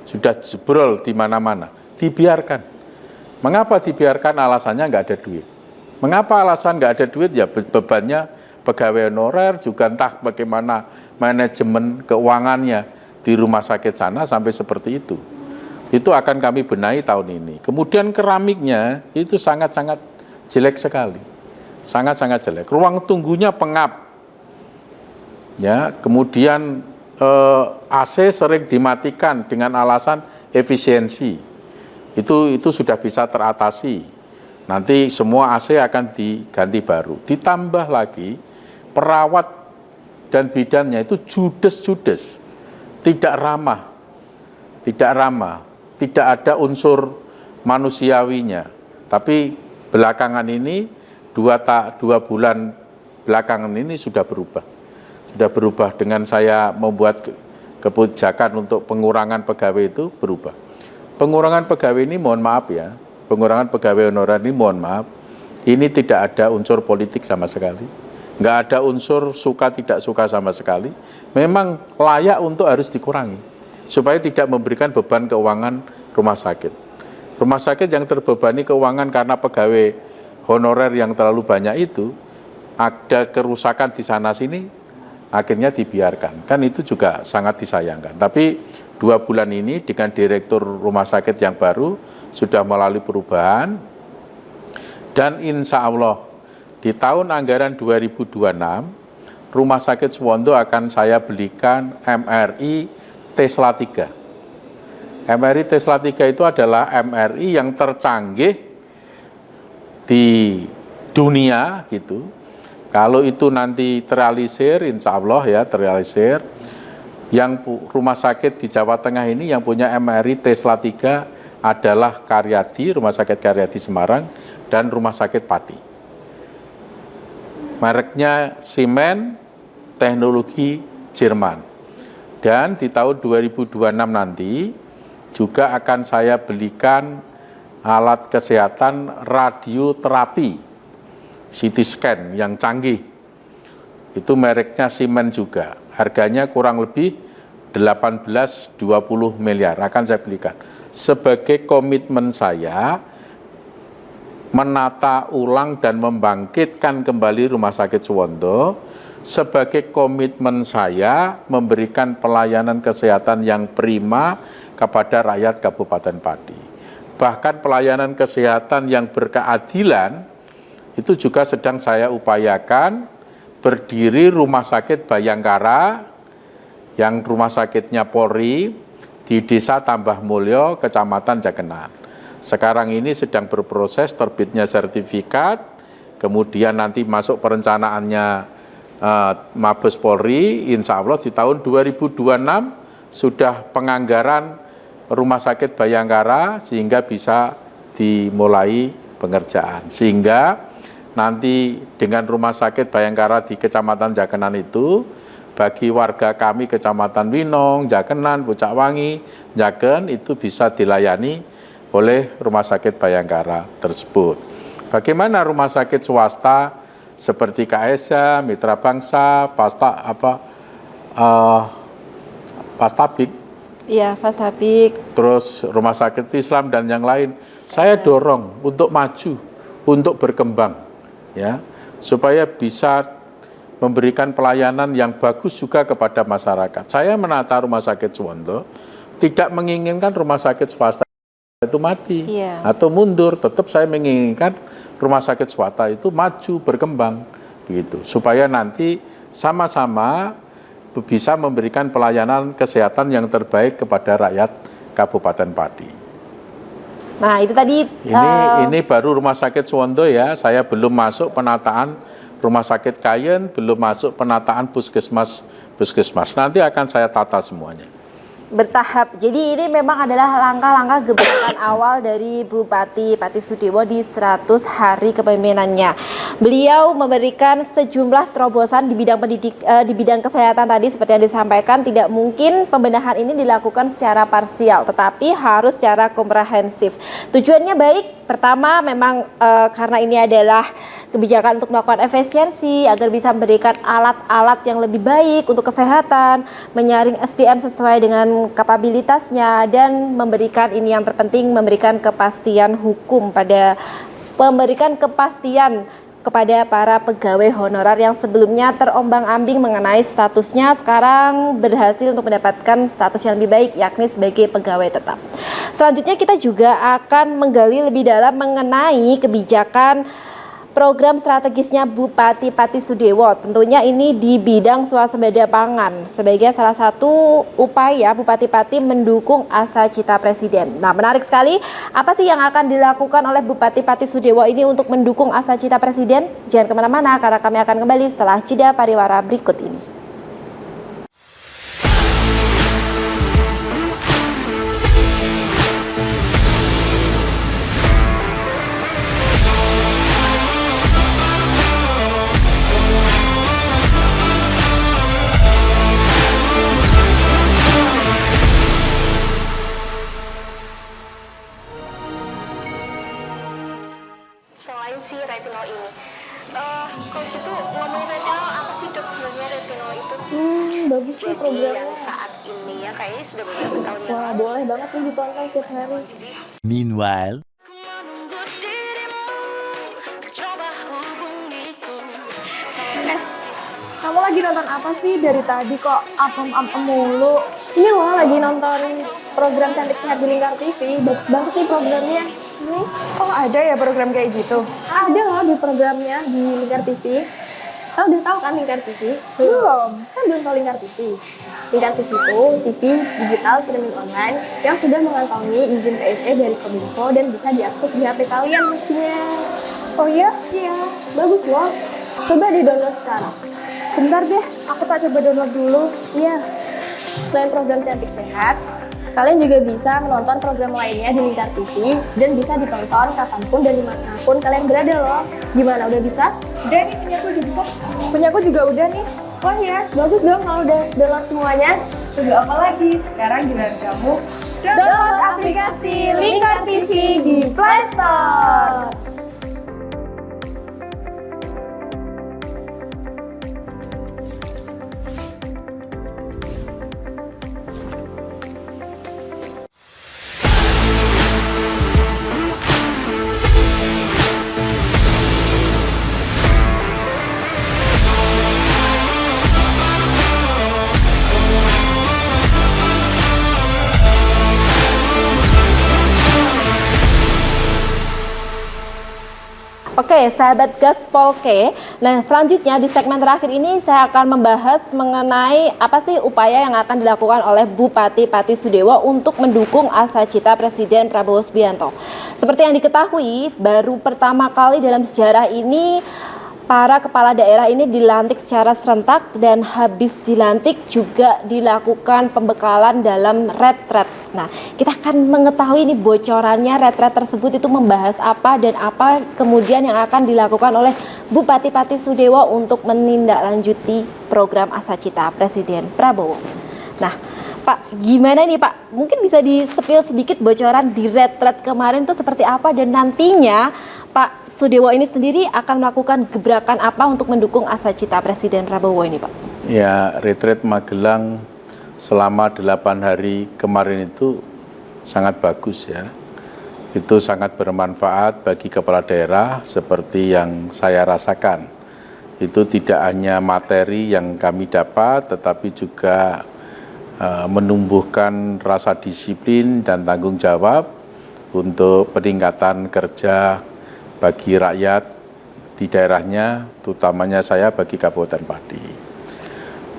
sudah jebrol di mana-mana, dibiarkan. Mengapa dibiarkan? Alasannya nggak ada duit. Mengapa alasan nggak ada duit? Ya bebannya pegawai honorer, juga entah bagaimana manajemen keuangannya di rumah sakit sana sampai seperti itu. Itu akan kami benahi tahun ini. Kemudian keramiknya itu sangat-sangat jelek sekali. Sangat-sangat jelek. Ruang tunggunya pengap. Ya, kemudian AC sering dimatikan dengan alasan efisiensi. Itu sudah bisa teratasi. Nanti semua AC akan diganti baru. Ditambah lagi perawat dan bidannya itu judes-judes, tidak ramah, tidak ada unsur manusiawinya. Tapi belakangan ini, 2 bulan belakangan ini sudah berubah dengan saya membuat kebijakan untuk pengurangan pegawai itu berubah. Pengurangan pegawai ini mohon maaf ya, pengurangan pegawai honorer ini mohon maaf, ini tidak ada unsur politik sama sekali. Nggak ada unsur suka tidak suka sama sekali, memang layak untuk harus dikurangi, supaya tidak memberikan beban keuangan rumah sakit. Rumah sakit yang terbebani keuangan karena pegawai honorer yang terlalu banyak itu, ada kerusakan di sana-sini, akhirnya dibiarkan. Kan itu juga sangat disayangkan. Tapi 2 bulan ini dengan direktur rumah sakit yang baru, sudah melalui perubahan, dan insya Allah, di tahun anggaran 2026, Rumah Sakit Suwondo akan saya belikan MRI Tesla 3. MRI Tesla 3 itu adalah MRI yang tercanggih di dunia gitu. Kalau itu nanti terrealisir, insya Allah ya terrealisir, yang rumah sakit di Jawa Tengah ini yang punya MRI Tesla 3 adalah Karyadi, Rumah Sakit Karyadi Semarang, dan Rumah Sakit Pati. Mereknya Siemens, teknologi Jerman. Dan di tahun 2026 nanti juga akan saya belikan alat kesehatan radioterapi, CT scan yang canggih. Itu mereknya Siemens juga. Harganya kurang lebih 18-20 miliar akan saya belikan. sebagai komitmen saya menata ulang dan membangkitkan kembali Rumah Sakit Suwondo, sebagai komitmen saya memberikan pelayanan kesehatan yang prima kepada rakyat Kabupaten Pati. Bahkan pelayanan kesehatan yang berkeadilan itu juga sedang saya upayakan. Berdiri Rumah Sakit Bayangkara yang rumah sakitnya Polri di Desa Tambah Mulyo, Kecamatan Jakenan. Sekarang ini sedang berproses terbitnya sertifikat, kemudian nanti masuk perencanaannya Mabes Polri, insya Allah di tahun 2026 sudah penganggaran Rumah Sakit Bayangkara sehingga bisa dimulai pengerjaan. Sehingga nanti dengan Rumah Sakit Bayangkara di Kecamatan Jakenan itu, bagi warga kami Kecamatan Winong, Jakenan, Pucakwangi, Jaken itu bisa dilayani oleh Rumah Sakit Bayangkara tersebut. Bagaimana rumah sakit swasta seperti KSA, Mitra Bangsa, Pastabik, Iya, Fastabik. terus Rumah Sakit Islam dan yang lain, saya dorong untuk maju, untuk berkembang, ya, supaya bisa memberikan pelayanan yang bagus juga kepada masyarakat. Saya menata Rumah Sakit Suwondo tidak menginginkan rumah sakit swasta itu mati atau mundur, tetap saya menginginkan rumah sakit swasta itu maju, berkembang, begitu, supaya nanti sama-sama bisa memberikan pelayanan kesehatan yang terbaik kepada rakyat Kabupaten Pati. Nah, itu tadi Ini baru Rumah Sakit Suwondo ya, saya belum masuk penataan Rumah Sakit Kayen, belum masuk penataan puskesmas. Nanti akan saya tata semuanya. bertahap. Jadi ini memang adalah langkah-langkah gebrakan awal dari Bupati Pati Sudewo di 100 hari kepemimpinannya. Beliau memberikan sejumlah terobosan di bidang di bidang kesehatan tadi seperti yang disampaikan. Tidak mungkin pembenahan ini dilakukan secara parsial, tetapi harus secara komprehensif. Tujuannya baik. Pertama, memang karena ini adalah kebijakan untuk melakukan efisiensi agar bisa memberikan alat-alat yang lebih baik untuk kesehatan, menyaring SDM sesuai dengan kapabilitasnya, dan memberikan ini yang terpenting, memberikan kepastian hukum kepada para pegawai honorer yang sebelumnya terombang-ambing mengenai statusnya, sekarang berhasil untuk mendapatkan status yang lebih baik, yakni sebagai pegawai tetap. Selanjutnya kita juga akan menggali lebih dalam mengenai kebijakan program strategisnya Bupati Pati Sudewo. Tentunya ini di bidang swasembada pangan sebagai salah satu upaya Bupati Pati mendukung asa cita Presiden. Nah, menarik sekali, apa sih yang akan dilakukan oleh Bupati Pati Sudewo ini untuk mendukung asa cita Presiden? Jangan kemana-mana karena kami akan kembali setelah jeda pariwara berikut ini. Selain si retinol ini, kalau gitu ngomongin retinol, apa sih dok sebenarnya retinol itu? Bagus nih Jadi programnya. yang saat ini ya kayaknya sudah beberapa tahun yang Wah, boleh banget nih ditonton setiap hari. Meanwhile, Kamu lagi nonton apa sih dari tadi kok apem-apem mulu? Ini loh lagi nonton program Cantik Sehat di Lingkar TV. Bagus banget nih programnya. Oh, ada ya program kayak gitu? Ada loh di programnya di Lingkar TV. Kau udah tahu kan Lingkar TV? Belum. Kan belum tahu Lingkar TV. Lingkar TV itu TV digital streaming online yang sudah mengantongi izin PSE dari Kominfo dan bisa diakses di HP kalian mestinya. Oh iya? Iya, bagus loh. Coba di-download sekarang. Bentar deh, aku tak coba download dulu. Iya. Selain program Cantik Sehat, kalian juga bisa menonton program lainnya di Lingkar TV dan bisa ditonton kapanpun dan dimanapun kalian berada loh. Gimana, udah bisa? Udah nih, punyaku udah bisa. Punyaku juga udah nih. Wah ya, bagus dong kalau udah download semuanya. Tunggu apa lagi? Sekarang giliran kamu download aplikasi Lingkar TV di Play Store. Oke, sahabat Gaspolke. Nah, selanjutnya di segmen terakhir ini saya akan membahas mengenai apa sih upaya yang akan dilakukan oleh Bupati Pati Sudewo untuk mendukung asa cita Presiden Prabowo Subianto. Seperti yang diketahui, baru pertama kali dalam sejarah ini para kepala daerah ini dilantik secara serentak dan habis dilantik juga dilakukan pembekalan dalam retret. Nah, kita akan mengetahui ini bocorannya retret tersebut itu membahas apa dan apa kemudian yang akan dilakukan oleh Bupati Pati Sudewo untuk menindaklanjuti program asa cita Presiden Prabowo. Nah, Pak, gimana nih Pak? Mungkin bisa di-spill sedikit bocoran di retret kemarin itu seperti apa dan nantinya Pak Sudewo ini sendiri akan melakukan gebrakan apa untuk mendukung asa cita Presiden Prabowo ini Pak? Ya, retret Magelang selama 8 hari kemarin itu sangat bagus ya. Itu sangat bermanfaat bagi kepala daerah seperti yang saya rasakan. Itu tidak hanya materi yang kami dapat tetapi juga menumbuhkan rasa disiplin dan tanggung jawab untuk peningkatan kerja bagi rakyat di daerahnya, terutamanya saya bagi Kabupaten Pati.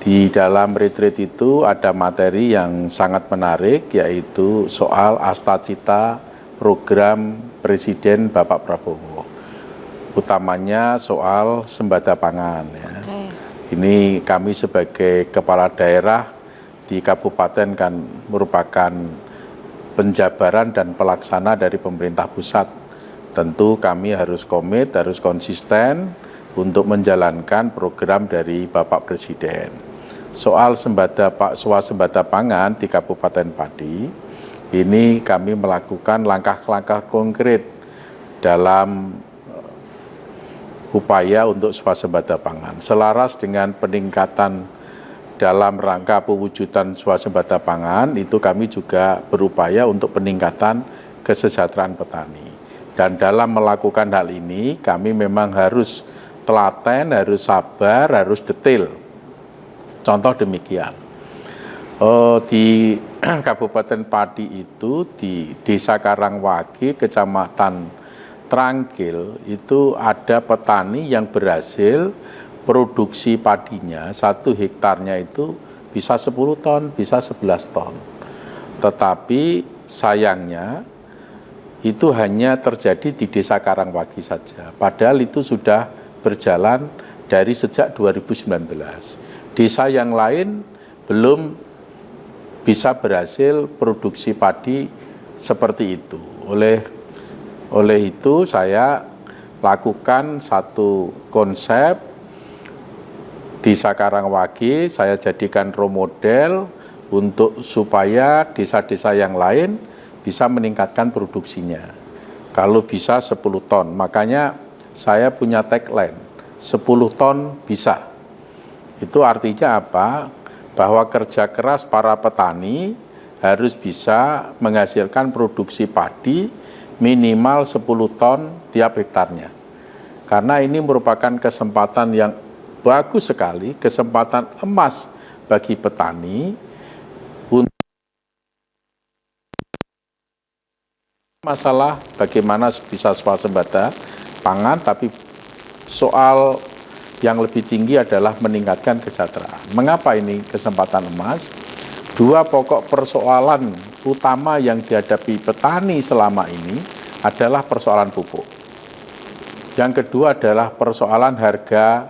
Di dalam retreat itu ada materi yang sangat menarik, yaitu soal astacita program Presiden Bapak Prabowo. Utamanya soal sembada pangan. Ya. Ini kami sebagai kepala daerah di kabupaten kan merupakan penjabaran dan pelaksana dari pemerintah pusat. Tentu kami harus komit, harus konsisten untuk menjalankan program dari Bapak Presiden. Soal swasembada pangan di Kabupaten Pati, ini kami melakukan langkah-langkah konkret dalam upaya untuk swasembada pangan. Selaras dengan peningkatan dalam rangka pewujudan swasembada pangan, itu kami juga berupaya untuk peningkatan kesejahteraan petani. Dan dalam melakukan hal ini, kami memang harus telaten, harus sabar, harus detail. Contoh demikian, di Kabupaten Pati itu, di Desa Karangwagi, Kecamatan Trangkil, itu ada petani yang berhasil produksi padinya, 1 hektarnya itu bisa 10 ton, bisa 11 ton. Tetapi sayangnya, itu hanya terjadi di Desa Karangwagi saja. Padahal itu sudah berjalan dari sejak 2019. Desa yang lain belum bisa berhasil produksi padi seperti itu. Oleh itu saya lakukan satu konsep Desa Karangwagi, saya jadikan role model untuk supaya desa-desa yang lain bisa meningkatkan produksinya. Kalau bisa 10 ton, makanya saya punya tagline, 10 ton bisa. Itu artinya apa? Bahwa kerja keras para petani harus bisa menghasilkan produksi padi minimal 10 ton tiap hektarnya. Karena ini merupakan kesempatan yang bagus sekali, kesempatan emas bagi petani untuk masalah bagaimana bisa swasembada pangan, tapi soal yang lebih tinggi adalah meningkatkan kesejahteraan. Mengapa ini kesempatan emas? 2 pokok persoalan utama yang dihadapi petani selama ini adalah persoalan pupuk. Yang kedua adalah persoalan harga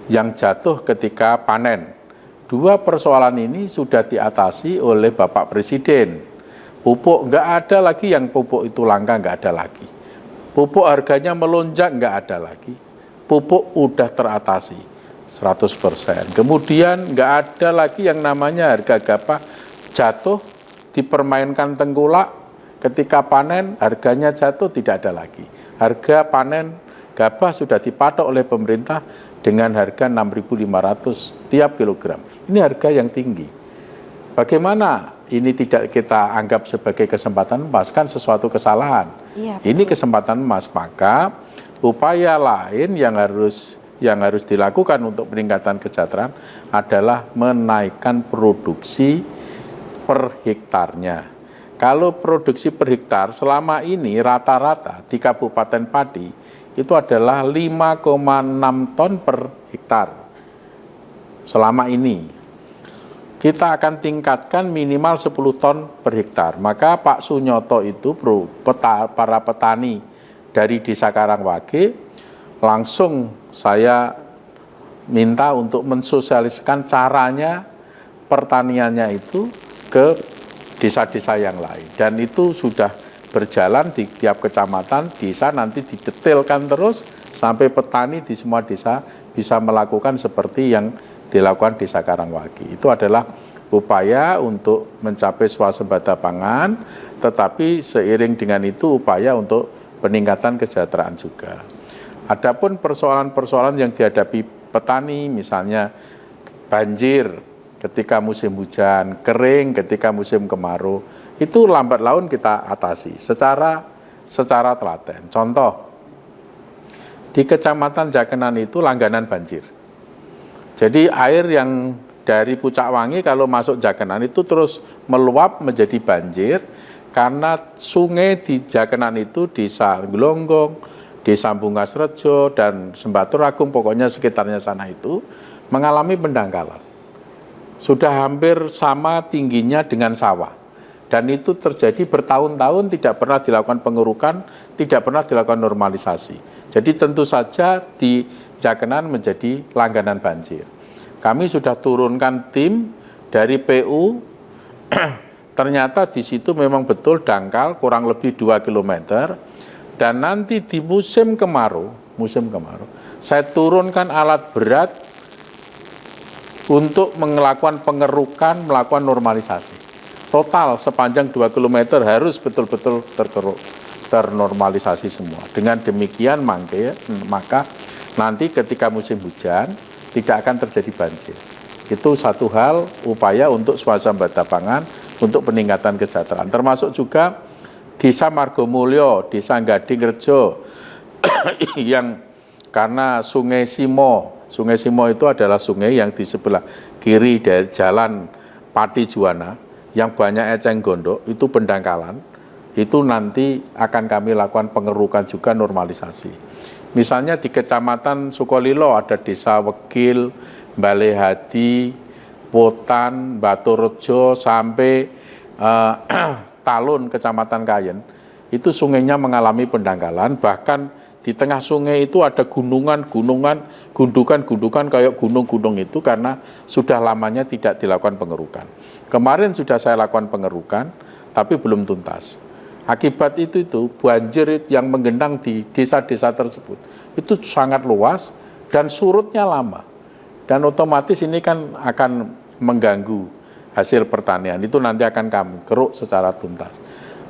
yang jatuh ketika panen. 2 persoalan ini sudah diatasi oleh Bapak Presiden. Pupuk nggak ada lagi, yang pupuk itu langka nggak ada lagi. Pupuk harganya melonjak nggak ada lagi. Pupuk udah teratasi 100%. Kemudian nggak ada lagi yang namanya harga gabah jatuh, dipermainkan tengkulak, ketika panen harganya jatuh, tidak ada lagi. Harga panen gabah sudah dipatok oleh pemerintah dengan harga 6.500 tiap kilogram. Ini harga yang tinggi. Bagaimana ini tidak kita anggap sebagai kesempatan emas, kan sesuatu kesalahan. Iya, ini kesempatan emas, maka upaya lain yang harus dilakukan untuk peningkatan kesejahteraan adalah menaikkan produksi per hektarnya. Kalau produksi per hektar selama ini rata-rata di Kabupaten Pati itu adalah 5,6 ton per hektar. Selama ini kita akan tingkatkan minimal 10 ton per hektar. Maka Pak Sunyoto itu para petani dari Desa Karangwage langsung saya minta untuk mensosialisasikan caranya pertaniannya itu ke desa-desa yang lain. Dan itu sudah berjalan di tiap kecamatan, desa nanti didetailkan terus sampai petani di semua desa bisa melakukan seperti yang dilakukan Desa Karangwage. Itu adalah upaya untuk mencapai swasembada pangan, tetapi seiring dengan itu upaya untuk peningkatan kesejahteraan juga. Adapun persoalan-persoalan yang dihadapi petani, misalnya banjir ketika musim hujan, kering ketika musim kemarau, itu lambat laun kita atasi secara telaten. Contoh, di Kecamatan Jakenan itu langganan banjir. Jadi air yang dari Pucak Wangi kalau masuk Jakenan itu terus meluap menjadi banjir karena sungai di Jakenan itu Desa Glonggong, Desa Bungasrejo, dan Sembatur Agung, pokoknya sekitarnya sana itu mengalami pendangkalan. Sudah hampir sama tingginya dengan sawah. Dan itu terjadi bertahun-tahun tidak pernah dilakukan pengerukan, tidak pernah dilakukan normalisasi. Jadi tentu saja di Jakenan menjadi langganan banjir. Kami sudah turunkan tim dari PU, ternyata di situ memang betul dangkal kurang lebih 2 km. Dan nanti di musim kemarau, saya turunkan alat berat untuk melakukan pengerukan, melakukan normalisasi. Total sepanjang 2 km harus betul-betul ternormalisasi semua. Dengan demikian maka nanti ketika musim hujan tidak akan terjadi banjir. Itu satu hal upaya untuk swasembada pangan, untuk peningkatan kesejahteraan. Termasuk juga Desa Margomulyo, Desa Gadingrejo yang karena Sungai Simo itu adalah sungai yang di sebelah kiri dari jalan Pati Juwana yang banyak eceng gondok, itu pendangkalan, itu nanti akan kami lakukan pengerukan juga normalisasi. Misalnya di Kecamatan Sukolilo ada Desa Wegil, Balehadi, Potan, Baturejo, sampai Talun, Kecamatan Kayen, itu sungainya mengalami pendangkalan, bahkan di tengah sungai itu ada gundukan kayak gunung-gunung itu karena sudah lamanya tidak dilakukan pengerukan. Kemarin sudah saya lakukan pengerukan, tapi belum tuntas. Akibat itu banjir yang menggenang di desa-desa tersebut itu sangat luas dan surutnya lama. Dan otomatis ini kan akan mengganggu hasil pertanian. Itu nanti akan kami keruk secara tuntas.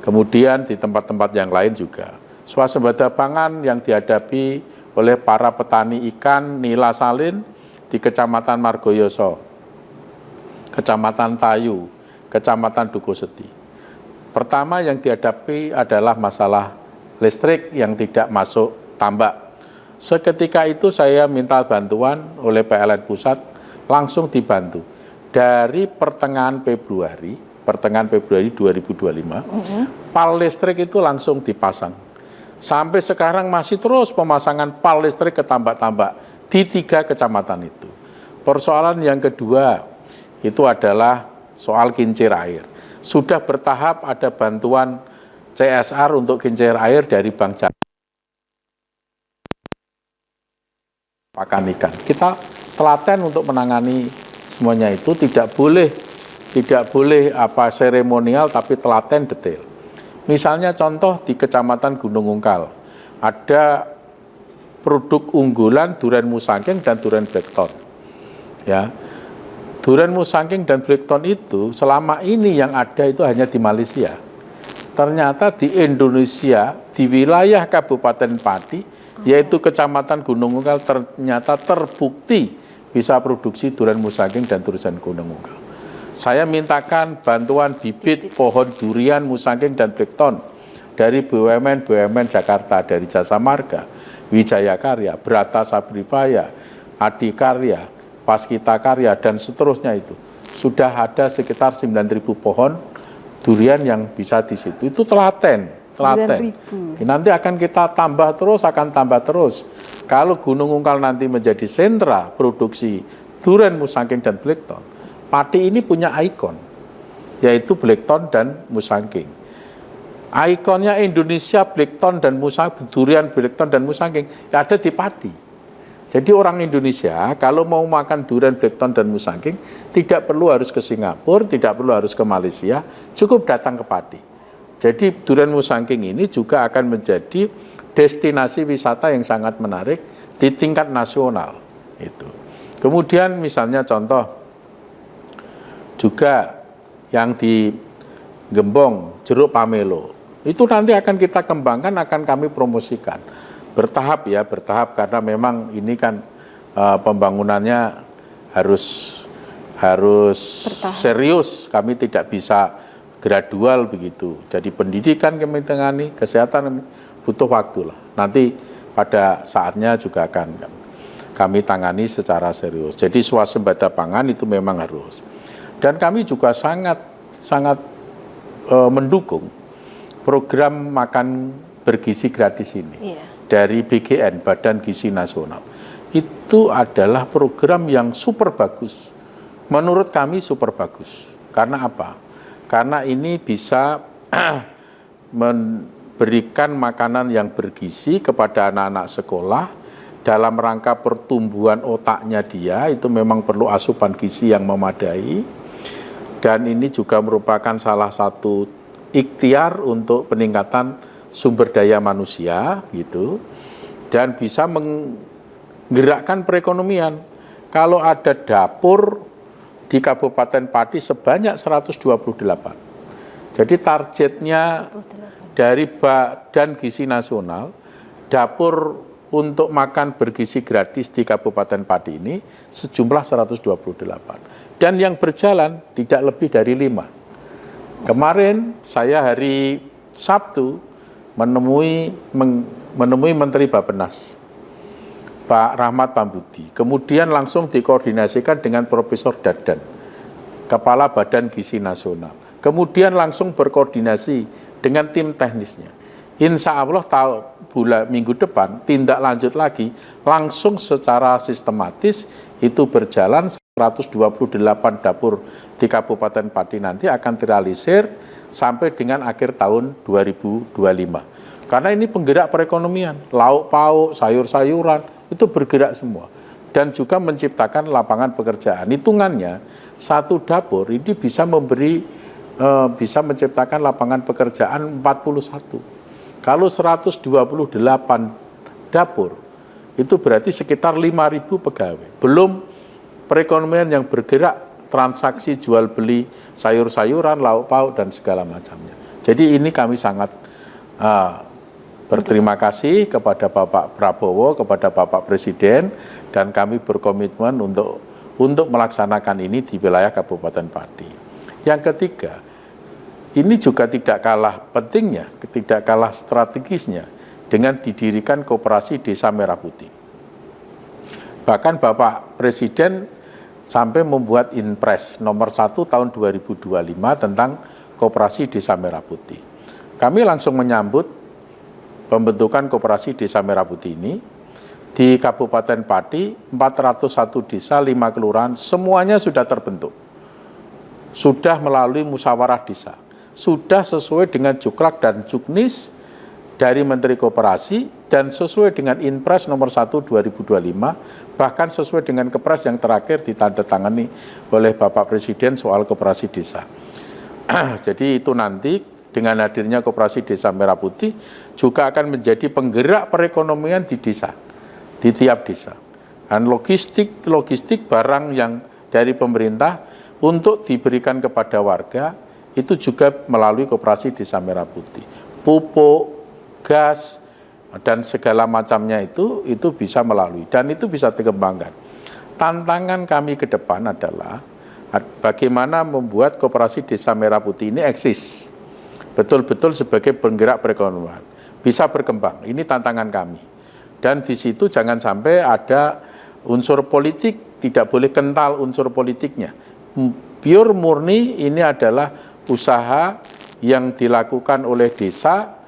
Kemudian di tempat-tempat yang lain juga swasembada pangan yang dihadapi oleh para petani ikan nila salin di Kecamatan Margoyoso, Kecamatan Tayu, Kecamatan Dukoseti. Pertama yang dihadapi adalah masalah listrik yang tidak masuk tambak. Seketika itu saya minta bantuan oleh PLN Pusat, langsung dibantu. Dari pertengahan Februari 2025, pal listrik itu langsung dipasang. Sampai sekarang masih terus pemasangan pal listrik ke tambak-tambak di 3 kecamatan itu. Persoalan yang kedua itu adalah soal kincir air. Sudah bertahap ada bantuan CSR untuk kincir air dari Bank Jatim. Pakan ikan. Kita telaten untuk menangani semuanya itu, tidak boleh seremonial, tapi telaten detail. Misalnya contoh di Kecamatan Gunung Ungkal, ada produk unggulan durian musangking dan durian blackthorn. Ya. Durian musangking dan blackthorn itu selama ini yang ada itu hanya di Malaysia. Ternyata di Indonesia, di wilayah Kabupaten Pati, yaitu Kecamatan Gunung Ungkal, ternyata terbukti bisa produksi durian musangking dan durian Gunung Ungkal. Saya mintakan bantuan bibit pohon durian musangking dan blackthorn dari BUMN Jakarta, dari Jasa Marga, Wijaya Karya, Brata Sabribaya, Adikarya, Paskita Karya, dan seterusnya itu. Sudah ada sekitar 9.000 pohon durian yang bisa di situ. Itu telaten. Nanti akan kita tambah terus, Kalau Gunung Ungkal nanti menjadi sentra produksi durian Musangking dan Blackthorn, Pati ini punya ikon, yaitu Blackthorn dan Musangking. Ikonnya Indonesia Blackthorn dan Musangking, durian Blackthorn dan Musangking ada di Pati. Jadi orang Indonesia kalau mau makan durian Blackthorn dan Musangking tidak perlu harus ke Singapura, tidak perlu harus ke Malaysia, cukup datang ke Pati. Jadi durian Musangking ini juga akan menjadi destinasi wisata yang sangat menarik di tingkat nasional. Itu. Kemudian misalnya contoh juga yang di Gembong, jeruk pamelo. Itu nanti akan kita kembangkan, akan kami promosikan. Bertahap karena memang ini kan pembangunannya harus serius. Kami tidak bisa gradual begitu. Jadi pendidikan kami tangani, kesehatan butuh waktu lah. Nanti pada saatnya juga akan kami tangani secara serius. Jadi swasembada pangan itu memang harus. Dan kami juga sangat mendukung program makan bergizi gratis ini dari BGN, Badan Gizi Nasional. Itu adalah program yang super bagus. Menurut kami super bagus. Karena apa? Karena ini bisa memberikan makanan yang bergizi kepada anak-anak sekolah dalam rangka pertumbuhan otaknya dia, itu memang perlu asupan gizi yang memadai. Dan ini juga merupakan salah satu ikhtiar untuk peningkatan sumber daya manusia gitu, dan bisa menggerakkan perekonomian. Kalau ada dapur di Kabupaten Pati sebanyak 128. Jadi targetnya dari Badan Gizi Nasional, dapur untuk makan bergizi gratis di Kabupaten Pati ini sejumlah 128. Dan yang berjalan tidak lebih dari 5. Kemarin saya hari Sabtu menemui Menteri Bappenas, Pak Rahmat Pambudi. Kemudian langsung dikoordinasikan dengan Profesor Dadan, Kepala Badan Gizi Nasional. Kemudian langsung berkoordinasi dengan tim teknisnya. Insya Allah minggu depan tindak lanjut lagi, langsung secara sistematis itu berjalan. 128 dapur di Kabupaten Pati nanti akan terrealisir sampai dengan akhir tahun 2025. Karena ini penggerak perekonomian, lauk pauk, sayur-sayuran, itu bergerak semua. Dan juga menciptakan lapangan pekerjaan. Hitungannya, satu dapur ini bisa menciptakan lapangan pekerjaan 41. Kalau 128 dapur, itu berarti sekitar 5.000 pegawai. Belum perekonomian yang bergerak, transaksi jual beli sayur-sayuran, lauk pauk, dan segala macamnya. Jadi ini kami sangat berterima kasih kepada Bapak Prabowo, kepada Bapak Presiden, dan kami berkomitmen untuk melaksanakan ini di wilayah Kabupaten Pati. Yang ketiga, ini juga tidak kalah pentingnya, tidak kalah strategisnya dengan didirikan Koperasi Desa Merah Putih. Bahkan Bapak Presiden sampai membuat Inpres nomor 1 tahun 2025 tentang Koperasi Desa Merah Putih. Kami langsung menyambut pembentukan Koperasi Desa Merah Putih ini di Kabupaten Pati, 401 desa, 5 kelurahan, semuanya sudah terbentuk. Sudah melalui musyawarah desa. Sudah sesuai dengan Juklak dan Juknis dari Menteri Koperasi, dan sesuai dengan Inpres nomor 1 2025, bahkan sesuai dengan Kepres yang terakhir ditandatangani oleh Bapak Presiden soal Koperasi Desa. Jadi itu nanti dengan hadirnya Koperasi Desa Merah Putih juga akan menjadi penggerak perekonomian di desa, di tiap desa. Dan logistik barang yang dari pemerintah untuk diberikan kepada warga itu juga melalui Koperasi Desa Merah Putih. Pupuk, gas, dan segala macamnya itu bisa melalui, dan itu bisa dikembangkan. Tantangan kami ke depan adalah bagaimana membuat Koperasi Desa Merah Putih ini eksis, betul-betul sebagai penggerak perekonomian, bisa berkembang. Ini tantangan kami. Dan di situ jangan sampai ada unsur politik, tidak boleh kental unsur politiknya. Pure murni ini adalah usaha yang dilakukan oleh desa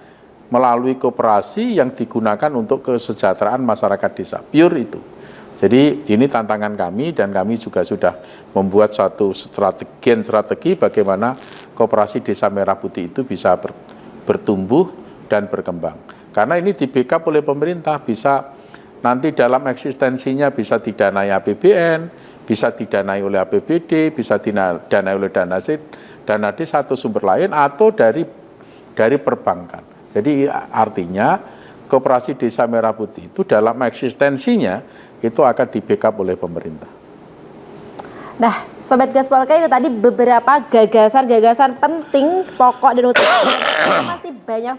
melalui koperasi yang digunakan untuk kesejahteraan masyarakat desa. Pure itu. Jadi ini tantangan kami dan kami juga sudah membuat satu strategi bagaimana koperasi Desa Merah Putih itu bisa bertumbuh dan berkembang. Karena ini di backup oleh pemerintah, bisa nanti dalam eksistensinya bisa didanai APBN, bisa didanai oleh APBD, bisa didanai oleh dana desa atau sumber lain atau dari perbankan. Jadi artinya koperasi Desa Merah Putih itu dalam eksistensinya itu akan di backup oleh pemerintah. Nah, Sobat Gaspolka, itu tadi beberapa gagasan-gagasan penting, pokok dan utama. Masih banyak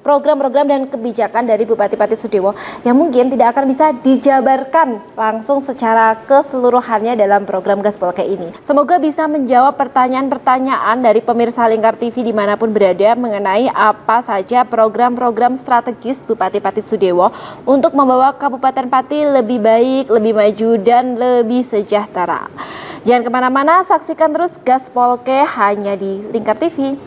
program-program dan kebijakan dari Bupati Pati Sudewo yang mungkin tidak akan bisa dijabarkan langsung secara keseluruhannya dalam program Gaspolka ini. Semoga bisa menjawab pertanyaan-pertanyaan dari pemirsa Lingkar TV dimanapun berada mengenai apa saja program-program strategis Bupati Pati Sudewo untuk membawa Kabupaten Pati lebih baik, lebih maju, dan lebih sejahtera. Jangan kemana-mana, saksikan terus Gaspolka hanya di Lingkar TV.